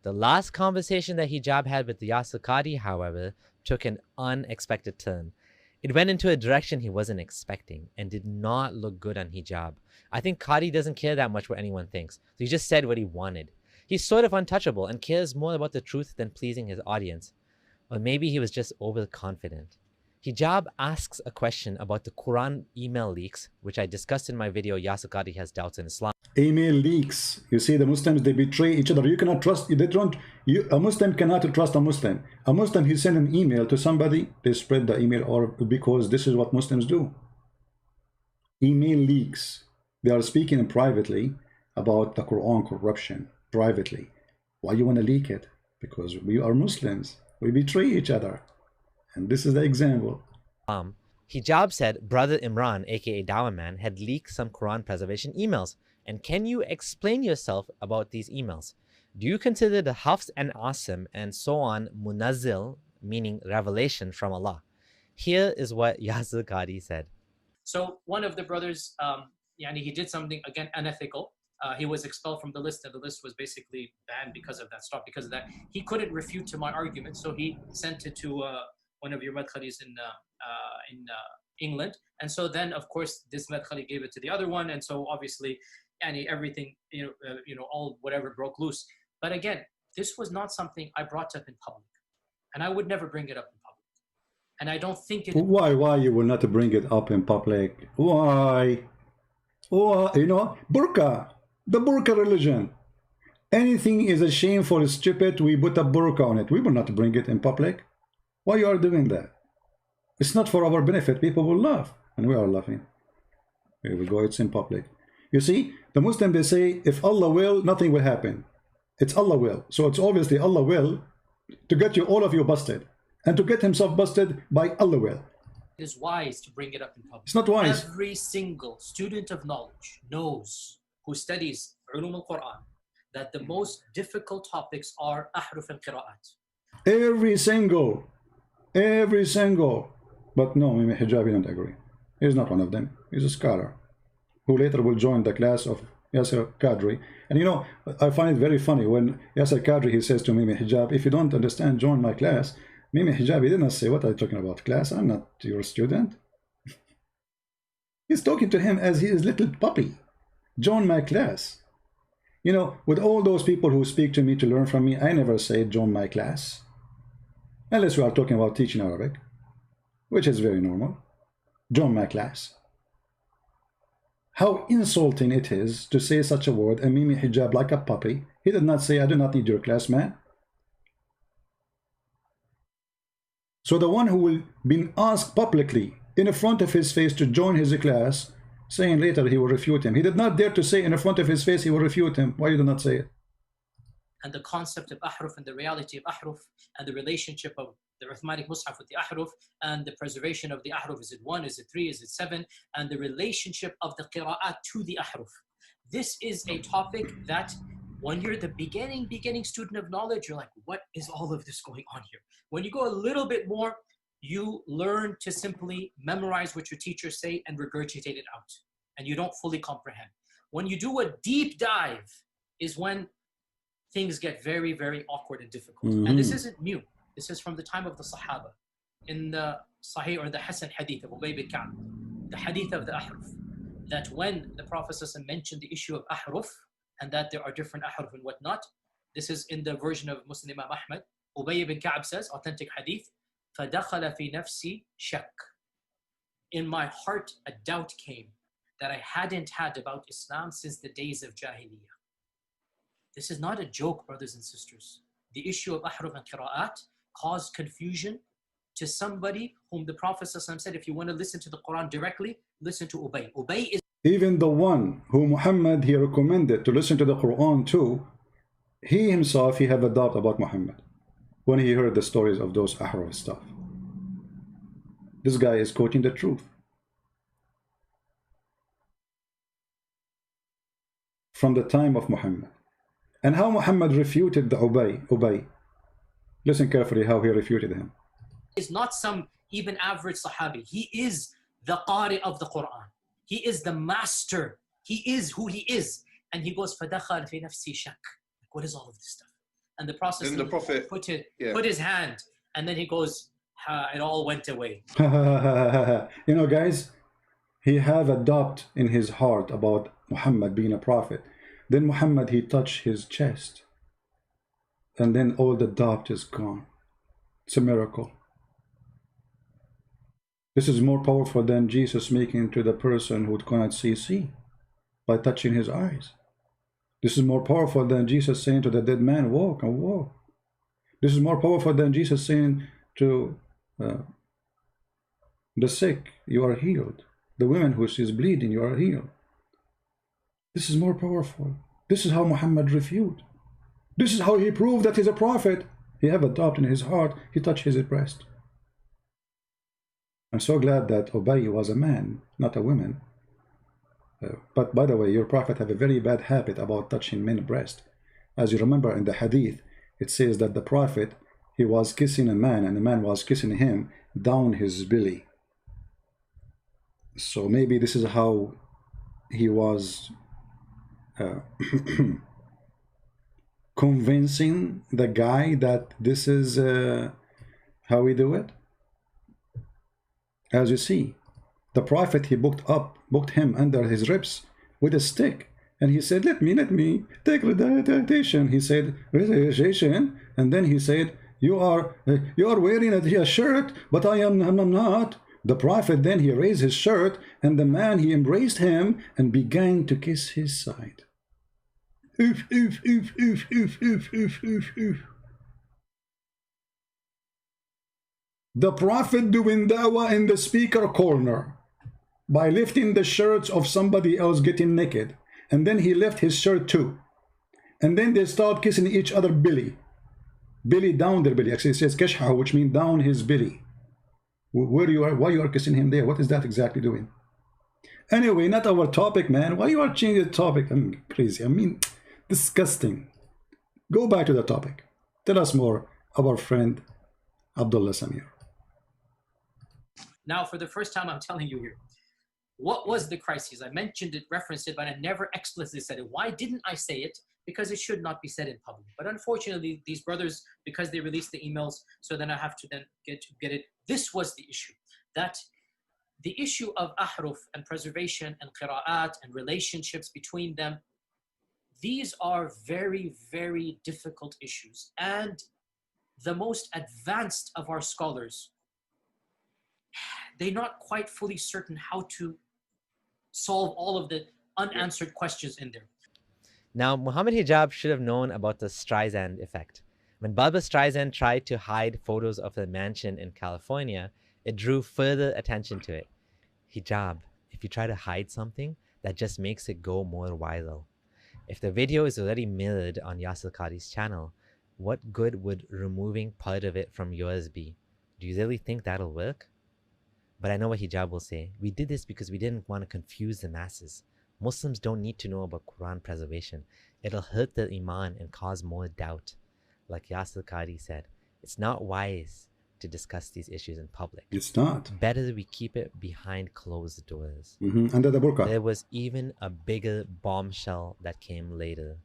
The last conversation that Hijab had with Yasir Qadhi, however, took an unexpected turn. It went into a direction he wasn't expecting and did not look good on Hijab. I think Qadhi doesn't care that much what anyone thinks, so he just said what he wanted. He's sort of untouchable and cares more about the truth than pleasing his audience. Or maybe he was just overconfident. Hijab asks a question about the Quran email leaks, which I discussed in my video, Yasir Qadhi Has Doubts in Islam. Email leaks. You see, the Muslims, they betray each other. You cannot trust, a Muslim cannot trust a Muslim. A Muslim, he send an email to somebody, they spread the email, or because this is what Muslims do. Email leaks. They are speaking privately about the Quran corruption, privately. Why you want to leak it? Because we are Muslims. We betray each other. And this is the example. Hijab said Brother Imran, aka Dawah Man, had leaked some Quran preservation emails. And can you explain yourself about these emails? Do you consider the Hafs and Asim and so on Munazzil, meaning revelation from Allah? Here is what Yasir Qadhi said. So one of the brothers, he did something, again, unethical. He was expelled from the list, and the list was basically banned because of that, stopped because of that. He couldn't refute to my argument, so he sent it to one of your madkhalis in England. And so then, of course, this madkhali gave it to the other one, and so obviously, everything, all whatever broke loose. But again, this was not something I brought up in public, and I would never bring it up in public. And I don't think it. Why you will not bring it up in public? Why? You know, burqa, the burqa religion. Anything is a shameful, stupid, we put a burqa on it. We will not bring it in public. Why you are doing that? It's not for our benefit. People will laugh, and we are laughing. Here we go, it's in public. You see, the Muslim, they say, if Allah will, nothing will happen. It's Allah will. So it's obviously Allah will to get you, all of you, busted. And to get himself busted by Allah will. It is wise to bring it up in public. It's not wise. Every single student of knowledge knows, who studies Ulum al-Quran, that the most difficult topics are ahruf and qira'at. Every single. But no, Mimi Hijabi don't agree. He's not one of them. He's a scholar who later will join the class of Yasir Qadhi. And you know, I find it very funny when Yasir Qadhi, he says to Mimi Hijab, if you don't understand, join my class. Mimi Hijab, he didn't say, what are you talking about, class? I'm not your student. He's talking to him as he is little puppy. Join my class. You know, with all those people who speak to me to learn from me, I never say join my class. Unless we are talking about teaching Arabic, which is very normal. Join my class. How insulting it is to say such a word, and Mimi Hijab like a puppy. He did not say, I do not need your class, man. So the one who will be asked publicly in front of his face to join his class, saying later he will refute him. He did not dare to say in front of his face he will refute him. Why you do not say it? And the concept of ahruf and the reality of ahruf and the relationship of the Uthmanic Mus'haf with the ahruf and the preservation of the ahruf. Is it 1? Is it 3? Is it 7? And the relationship of the qira'at to the ahruf. This is a topic that when you're the beginning student of knowledge, you're like, what is all of this going on here? When you go a little bit more, you learn to simply memorize what your teachers say and regurgitate it out. And you don't fully comprehend. When you do a deep dive is when things get very, very awkward and difficult. And this isn't new. This is from the time of the Sahaba. In the Sahih or the Hasan Hadith of Ubay bin Ka'b, the Hadith of the Ahruf, that when the Prophet mentioned the issue of Ahruf, and that there are different Ahruf and whatnot, this is in the version of Muslim Imam Ahmad. Ubay bin Ka'b says, authentic Hadith, فَدَخَلَ فِي نَفْسِي شَكْ. In my heart, a doubt came that I hadn't had about Islam since the days of Jahiliyyah. This is not a joke, brothers and sisters. The issue of ahruf and qira'at caused confusion to somebody whom the Prophet said, if you want to listen to the Quran directly, listen to Ubay. Ubay is even the one who Muhammad he recommended to listen to the Quran to, he himself, he have a doubt about Muhammad when he heard the stories of those ahruf stuff. This guy is quoting the truth. From the time of Muhammad. And how Muhammad refuted the Ubay. Listen carefully how he refuted him. Is not some even average Sahabi. He is the Qari of the Quran. He is the master. He is who he is. And he goes, فَدَخَلْ فِي نَفْسِي شَكْ. What is all of this stuff? And the Prophet put his hand, and then he goes, it all went away. You know, guys, he have a doubt in his heart about Muhammad being a prophet. Then Muhammad, he touched his chest, and then all the doubt is gone. It's a miracle. This is more powerful than Jesus speaking to the person who cannot see by touching his eyes. This is more powerful than Jesus saying to the dead man, walk and walk. This is more powerful than Jesus saying to the sick, you are healed. The woman who is bleeding, you are healed. This is more powerful. This is how Muhammad refuted. This is how he proved that he's a prophet. He have a doubt in his heart. He touched his breast. I'm so glad that Ubay was a man, not a woman. But by the way, your prophet have a very bad habit about touching men's breast. As you remember in the hadith, it says that the prophet, he was kissing a man, and the man was kissing him down his belly. So maybe this is how he was convincing the guy that this is how we do it. As you see, the prophet, he booked him under his ribs with a stick, and he said, let me take recitation. He said recitation, and then he said, you are wearing a shirt, but I'm not. The Prophet then he raised his shirt, and the man he embraced him and began to kiss his side. Oof, oof, oof, oof, oof, oof, oof, oof, oof. The Prophet doing dawah in the speaker corner by lifting the shirts of somebody else getting naked, and then he left his shirt too, and then they start kissing each other belly down their belly. Actually it says kashha, which means down his belly. Why you are kissing him there? What is that exactly doing? Anyway, not our topic, man. Why you are changing the topic? I'm crazy. I mean, disgusting. Go back to the topic. Tell us more, our friend Abdullah Samir. Now, for the first time, I'm telling you here, what was the crisis? I mentioned it, referenced it, but I never explicitly said it. Why didn't I say it? Because it should not be said in public. But unfortunately, these brothers, because they released the emails, so then I have to then get it. This was the issue. That the issue of ahruf and preservation and qira'at and relationships between them, these are very, very difficult issues. And the most advanced of our scholars, they're not quite fully certain how to solve all of the unanswered questions in there. Now, Muhammad Hijab should have known about the Streisand effect. When Barbra Streisand tried to hide photos of the mansion in California, it drew further attention to it. Hijab, if you try to hide something, that just makes it go more viral. If the video is already mirrored on Yasir Qadhi's channel, what good would removing part of it from yours be? Do you really think that'll work? But I know what Hijab will say. We did this because we didn't want to confuse the masses. Muslims don't need to know about Quran preservation. It'll hurt their iman and cause more doubt. Like Yasir Qadhi said, it's not wise to discuss these issues in public. It's not. Better we keep it behind closed doors. Under the burqa. There was even a bigger bombshell that came later.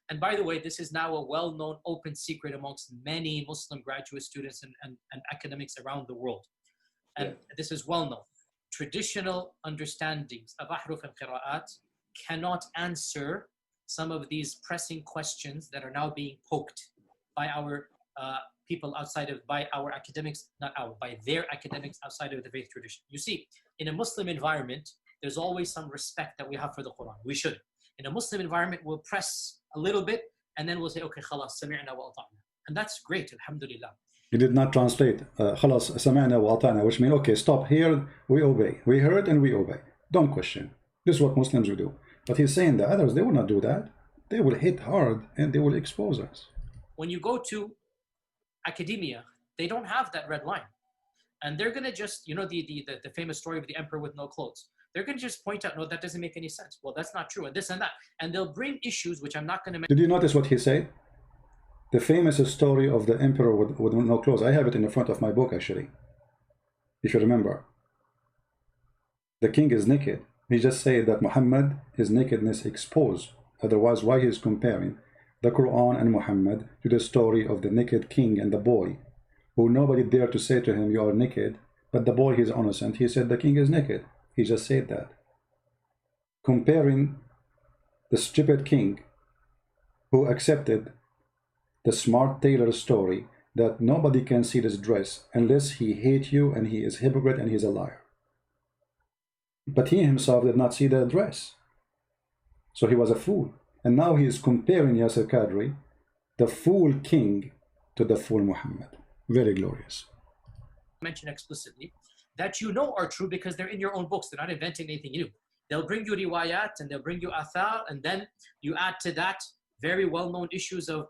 And by the way, this is now a well-known open secret amongst many Muslim graduate students and academics around the world. And this is well known. Traditional understandings of ahruf and qira'at cannot answer some of these pressing questions that are now being poked by our people outside of, by our academics, by their academics outside of the faith tradition. You see, in a Muslim environment, there's always some respect that we have for the Quran. We should. In a Muslim environment, we'll press a little bit and then we'll say, okay, khalas, sami'na wa ata'na. And that's great, alhamdulillah. He did not translate خلاص سمعنا وأطعنا, which means okay, stop here, we obey, we heard and we obey, don't question. This is what Muslims will do. But he's saying that others, they will not do that. They will hit hard and they will expose us. When you go to academia, they don't have that red line, and they're gonna just, you know, the famous story of the emperor with no clothes. They're gonna just point out, no, that doesn't make any sense. Well, that's not true, and this and that, and they'll bring issues which I'm not gonna mention. Did you notice what he said? The famous story of the emperor with no clothes. I have it in the front of my book, actually. If you remember. The king is naked. He just said that Muhammad, his nakedness exposed. Otherwise, why he is comparing the Quran and Muhammad to the story of the naked king and the boy, who nobody dared to say to him, you are naked, but the boy, he's innocent. He said the king is naked. He just said that. Comparing the stupid king who accepted the smart tailor story that nobody can see this dress unless he hates you and he is hypocrite and he's a liar. But he himself did not see the dress. So he was a fool. And now he is comparing Yasir Qadhi, the fool king, to the fool Muhammad. Very glorious. Mention explicitly that you know are true because they're in your own books. They're not inventing anything new. They'll bring you riwayat and they'll bring you athar, and then you add to that very well-known issues of,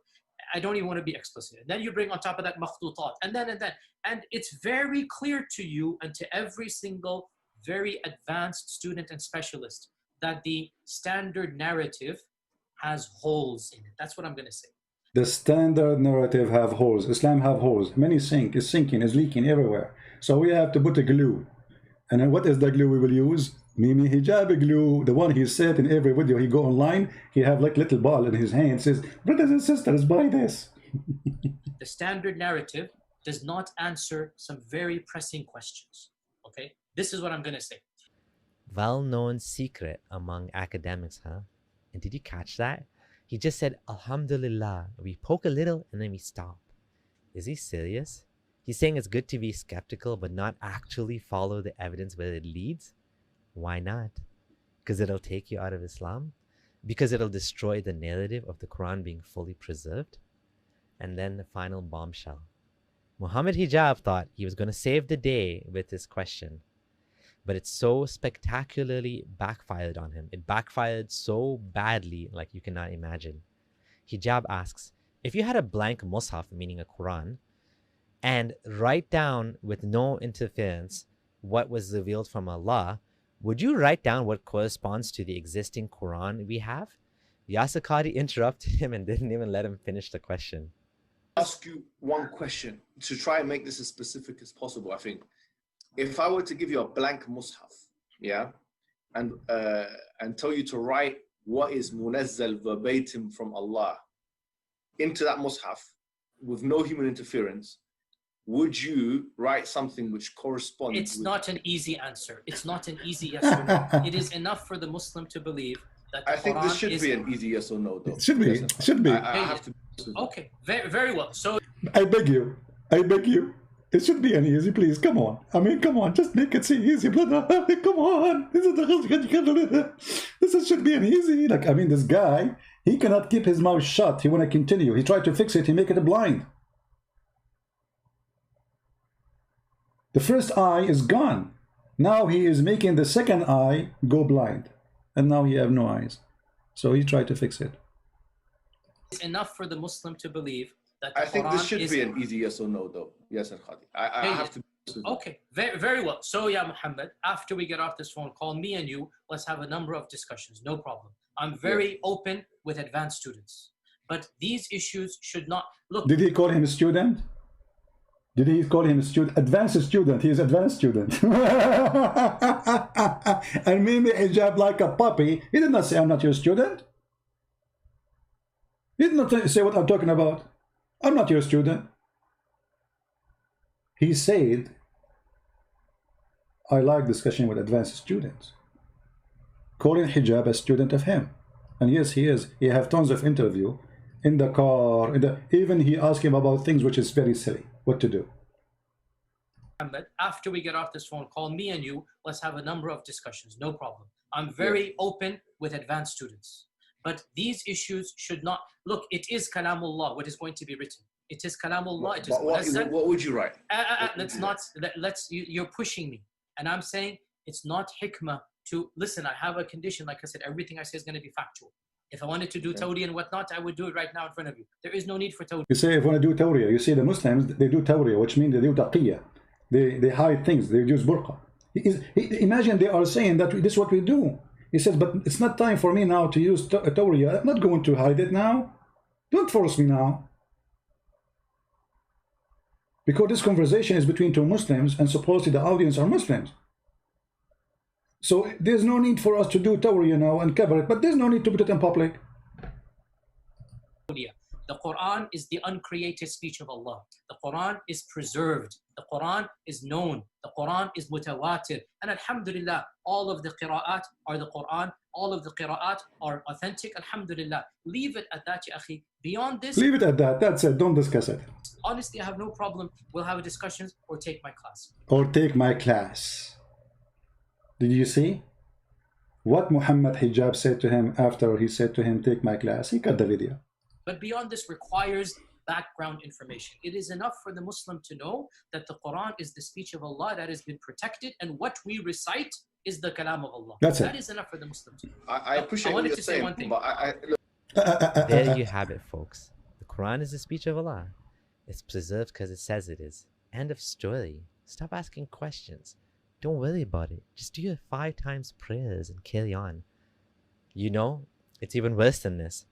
I don't even want to be explicit. And then you bring on top of that makhtutat, and then. And it's very clear to you and to every single very advanced student and specialist that the standard narrative has holes in it. That's what I'm going to say. The standard narrative have holes. Islam have holes. Many sink, is sinking, is leaking everywhere. So we have to put a glue. And then what is the glue we will use? Mimi hijab glue. The one he said in every video. He go online, he have like little ball in his hand, says, brothers and sisters, buy this. The standard narrative does not answer some very pressing questions. Okay? This is what I'm going to say. Well-known secret among academics, huh? And did you catch that? He just said, Alhamdulillah. We poke a little and then we stop. Is he serious? He's saying it's good to be skeptical but not actually follow the evidence where it leads? Why not? Because it'll take you out of Islam? Because it'll destroy the narrative of the Quran being fully preserved? And then the final bombshell. Muhammad Hijab thought he was going to save the day with this question. But it so spectacularly backfired on him. It backfired so badly like you cannot imagine. Hijab asks, if you had a blank mushaf, meaning a Quran, and write down with no interference what was revealed from Allah, would you write down what corresponds to the existing Quran we have? Yasir Qadhi interrupted him and didn't even let him finish the question. Ask you one question to try and make this as specific as possible. I think if I were to give you a blank mushaf, yeah, and tell you to write what is munazzal verbatim from Allah into that mushaf with no human interference, would you write something which corresponds? It's not an easy answer. It's not an easy yes or no. It is enough for the Muslim to believe that the I think Quran this should is be an easy yes or no, though. It should be. Should be. I have to. Okay, very, very well. So I beg you. I beg you. It should be an easy, please. Come on. I mean, come on. Just make it seem easy, brother. Come on. This should be an easy. Like, I mean, this guy, he cannot keep his mouth shut. He want to continue. He tried to fix it. He make it blind. The first eye is gone. Now he is making the second eye go blind. And now he have no eyes. So he tried to fix it. it's enough for the Muslim to believe that I the think Quran this should is be an easy yes or no, though. Yes, Qadhi. I have to. Okay, very, very well. So, yeah, Muhammad, after we get off this phone call, me and you, let's have a number of discussions. No problem. I'm very open with advanced students. But these issues should not... Look. Did he call him a student? Did he call him a student? Advanced student. He is advanced student. And maybe hijab like a puppy. He did not say, I'm not your student. He did not say what I'm talking about. I'm not your student. He said, I like discussion with advanced students. Calling hijab a student of him. And yes, he is. He have tons of interview in the car. Even he asked him about things which is very silly. What to do? After we get off this phone call, me and you, let's have a number of discussions. No problem. I'm very open with advanced students. But these issues should not... Look, it is Kalamullah, what is going to be written. It is Kalamullah. It is what would you write? Let's not... You're pushing me. And I'm saying it's not hikmah to... Listen, I have a condition. Like I said, everything I say is going to be factual. If I wanted to do tawri and whatnot, I would do it right now in front of you. There is no need for tawri. You say if you want to do tawriya, you see the Muslims, they do tawriya, which means they do taqiyya. They hide things. They use burqa. Imagine they are saying that this is what we do. He says, but it's not time for me now to use tawriya. I'm not going to hide it now. Don't force me now. Because this conversation is between two Muslims and supposedly the audience are Muslims. So there's no need for us to do tawriya now and cover it, but there's no need to put it in public. The Quran is the uncreated speech of Allah. The Quran is preserved. The Quran is known. The Quran is mutawatir. And alhamdulillah, all of the qira'at are the Quran. All of the qira'at are authentic. Alhamdulillah. Leave it at that, ya akhi. Beyond this... Leave it at that. That's it. Don't discuss it. Honestly, I have no problem. We'll have discussions or take my class. Or take my class. Did you see what Muhammad Hijab said to him after he said to him, take my class? He cut the video. But beyond this requires background information. It is enough for the Muslim to know that the Quran is the speech of Allah that has been protected, and what we recite is the kalam of Allah. That's that it. is enough for the Muslim to know. I appreciate what you're saying, one thing. But there you have it, folks. The Quran is the speech of Allah. It's preserved because it says it is. End of story. Stop asking questions. Don't worry about it. Just do your 5 times prayers and carry on. You know, it's even worse than this.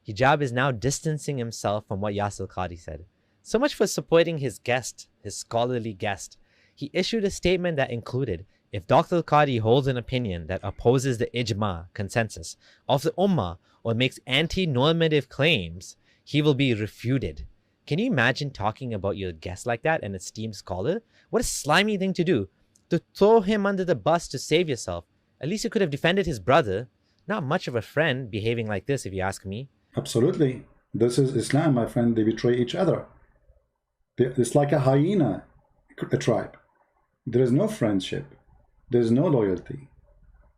Hijab is now distancing himself from what Yasir Qadhi said. So much for supporting his guest, his scholarly guest. He issued a statement that included, if Dr. Qadhi holds an opinion that opposes the ijma, consensus, of the ummah or makes anti-normative claims, he will be refuted. Can you imagine talking about your guest like that, an esteemed scholar? What a slimy thing to do. To throw him under the bus to save yourself. At least you could have defended his brother. Not much of a friend behaving like this, if you ask me. Absolutely. This is Islam, my friend. They betray each other. It's like a hyena tribe. There is no friendship. There's no loyalty.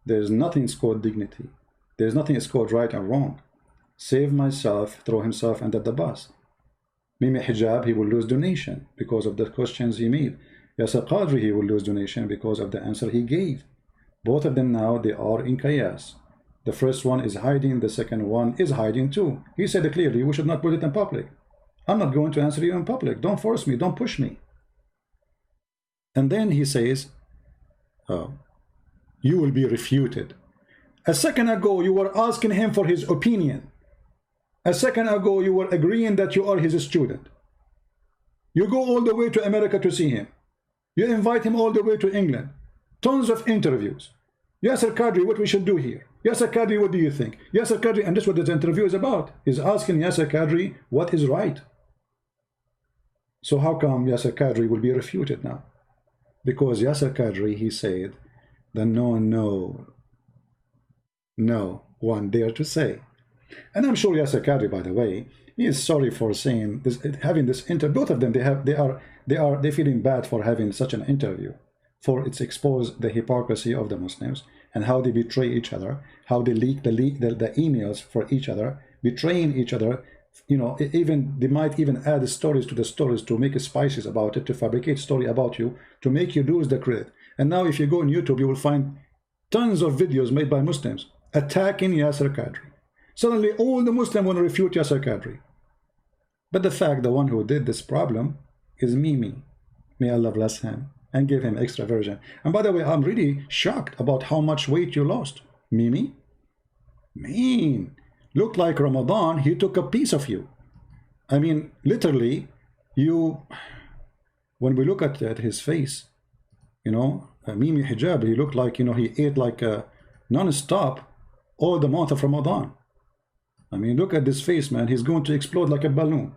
There's nothing called dignity. There's nothing called right and wrong. Save myself, throw himself under the bus. Mimi Hijab, he will lose donation because of the questions he made. Yasir Qadhi, he will lose donation because of the answer he gave. Both of them now, they are in chaos. The first one is hiding, the second one is hiding too. He said clearly, we should not put it in public. I'm not going to answer you in public. Don't force me, don't push me. And then he says, you will be refuted. A second ago, you were asking him for his opinion. A second ago, you were agreeing that you are his student. You go all the way to America to see him. You invite him all the way to England. Tons of interviews. Yasir Qadhi, what we should do here? Yasir Qadhi, what do you think? Yasir Qadhi, and this is what this interview is about. He's asking Yasir Qadhi what is right. So how come Yasir Qadhi will be refuted now? Because Yasir Qadhi, he said, that no one dare to say. And I'm sure Yasir Qadhi, by the way, he is sorry for saying this, having this interview. Both of them, they're feeling bad for having such an interview, for it's exposed the hypocrisy of the Muslims and how they betray each other, how they leak the emails for each other, betraying each other. You know, even they might even add stories to the stories to make spices about it, to fabricate story about you, to make you lose the credit. And now if you go on YouTube, you will find tons of videos made by Muslims attacking Yasir Qadhi. Suddenly all the Muslims want to refute Yasir Qadhi. But the fact, the one who did this problem is Mimi. May Allah bless him and give him extra version. And by the way, I'm really shocked about how much weight you lost. Mimi? Mean. Looked like Ramadan, he took a piece of you. I mean, literally, when we look at his face, you know, Mimi Hijab, he looked like, you know, he ate like a non-stop all the month of Ramadan. I mean, look at this face, man. He's going to explode like a balloon.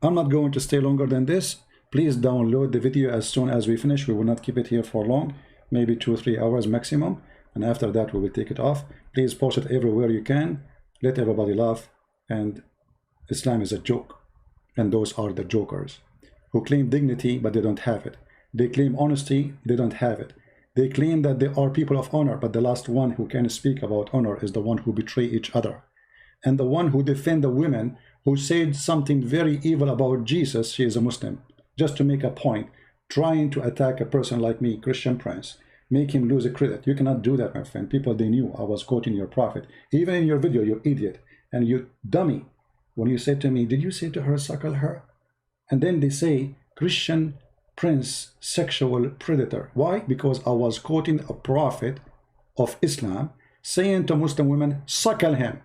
I'm not going to stay longer than this. Please download the video as soon as we finish. We will not keep it here for long, maybe 2 or 3 hours maximum. And after that, we will take it off. Please post it everywhere you can. Let everybody laugh. And Islam is a joke. And those are the jokers who claim dignity, but they don't have it. They claim honesty, they don't have it. They claim that they are people of honor, but the last one who can speak about honor is the one who betray each other. And the one who defend the women who said something very evil about Jesus, she is a Muslim, just to make a point, trying to attack a person like me, ChristianPrince, make him lose a credit. You cannot do that, my friend. People, they knew I was quoting your prophet. Even in your video, you idiot and you dummy. When you said to me, did you say to her, suckle her? And then they say, ChristianPrince, sexual predator. Why? Because I was quoting a prophet of Islam saying to Muslim women, suckle him.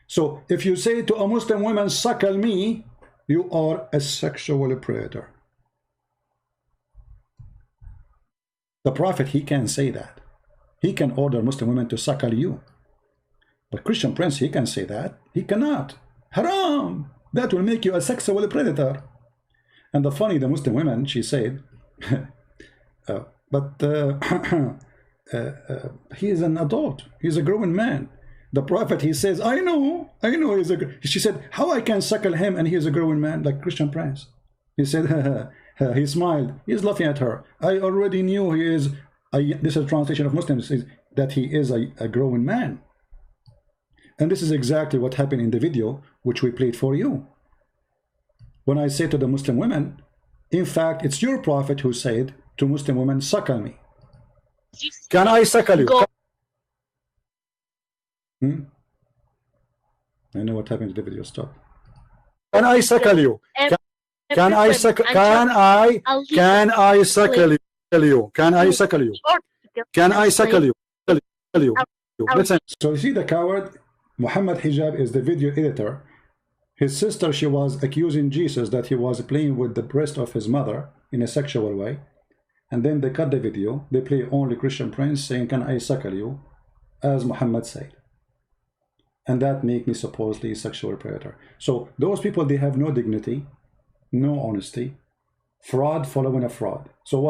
So if you say to a Muslim woman, suckle me, you are a sexual predator. The prophet, he can say that. He can order Muslim women to suckle you. But ChristianPrince, he can say that. He cannot. Haram! That will make you a sexual predator. And the funny, the Muslim women, she said, he is an adult. He's a grown man. The prophet, he says, I know he's a. She said, how I can suckle him and he is a grown man like ChristianPrince? He said, he smiled. He's laughing at her. I already knew he is. This is a translation of Muslims, is that he is a grown man. And this is exactly what happened in the video which we played for you. When I say to the Muslim women, in fact, it's your prophet who said to Muslim women, suckle me. Can I suckle you? I know what happened to the video. Stop. Can I suckle you? Can I suckle? Can I suckle you? Can I suckle you? Can I suckle you? Listen. So you see the coward Muhammad Hijab is the video editor. His sister, she was accusing Jesus that he was playing with the breast of his mother in a sexual way, and then they cut the video. They play only ChristianPrince saying, can I suckle you, as Muhammad said. And that make me supposedly a sexual predator. So those people, they have no dignity, no honesty, fraud following a fraud. So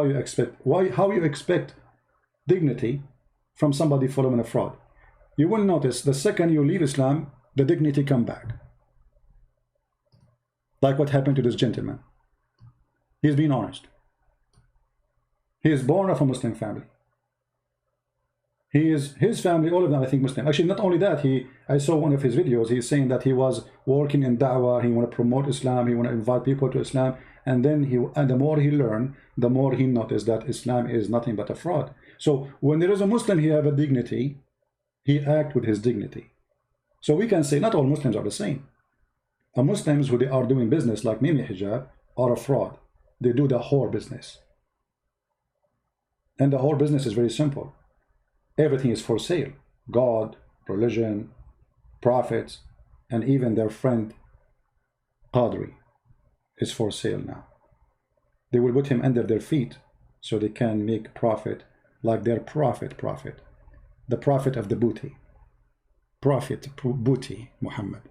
how you expect dignity from somebody following a fraud? You will notice the second you leave Islam, the dignity come back. like what happened to this gentleman. He's being honest. He is born of a Muslim family. His family, all of them, I think, Muslim. Actually, not only that, I saw one of his videos. He's saying that he was working in da'wah. He want to promote Islam. He want to invite people to Islam. And then the more he learned, the more he noticed that Islam is nothing but a fraud. So when there is a Muslim, he have a dignity. He act with his dignity. So we can say not all Muslims are the same. Muslims who they are doing business like Mimi Hijab are a fraud. They do the whore business. And the whore business is very simple. Everything is for sale. God, religion, prophets, and even their friend Qadri is for sale now. They will put him under their feet so they can make profit like their prophet, the prophet of the booty. Prophet booty, Muhammad.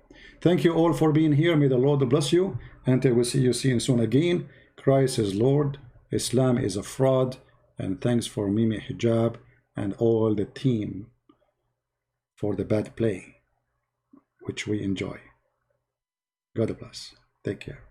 Thank you all for being here. May the Lord bless you. Until we see you soon again. Christ is Lord. Islam is a fraud. And thanks for Mimi Hijab and all the team for the bad play, which we enjoy. God bless. Take care.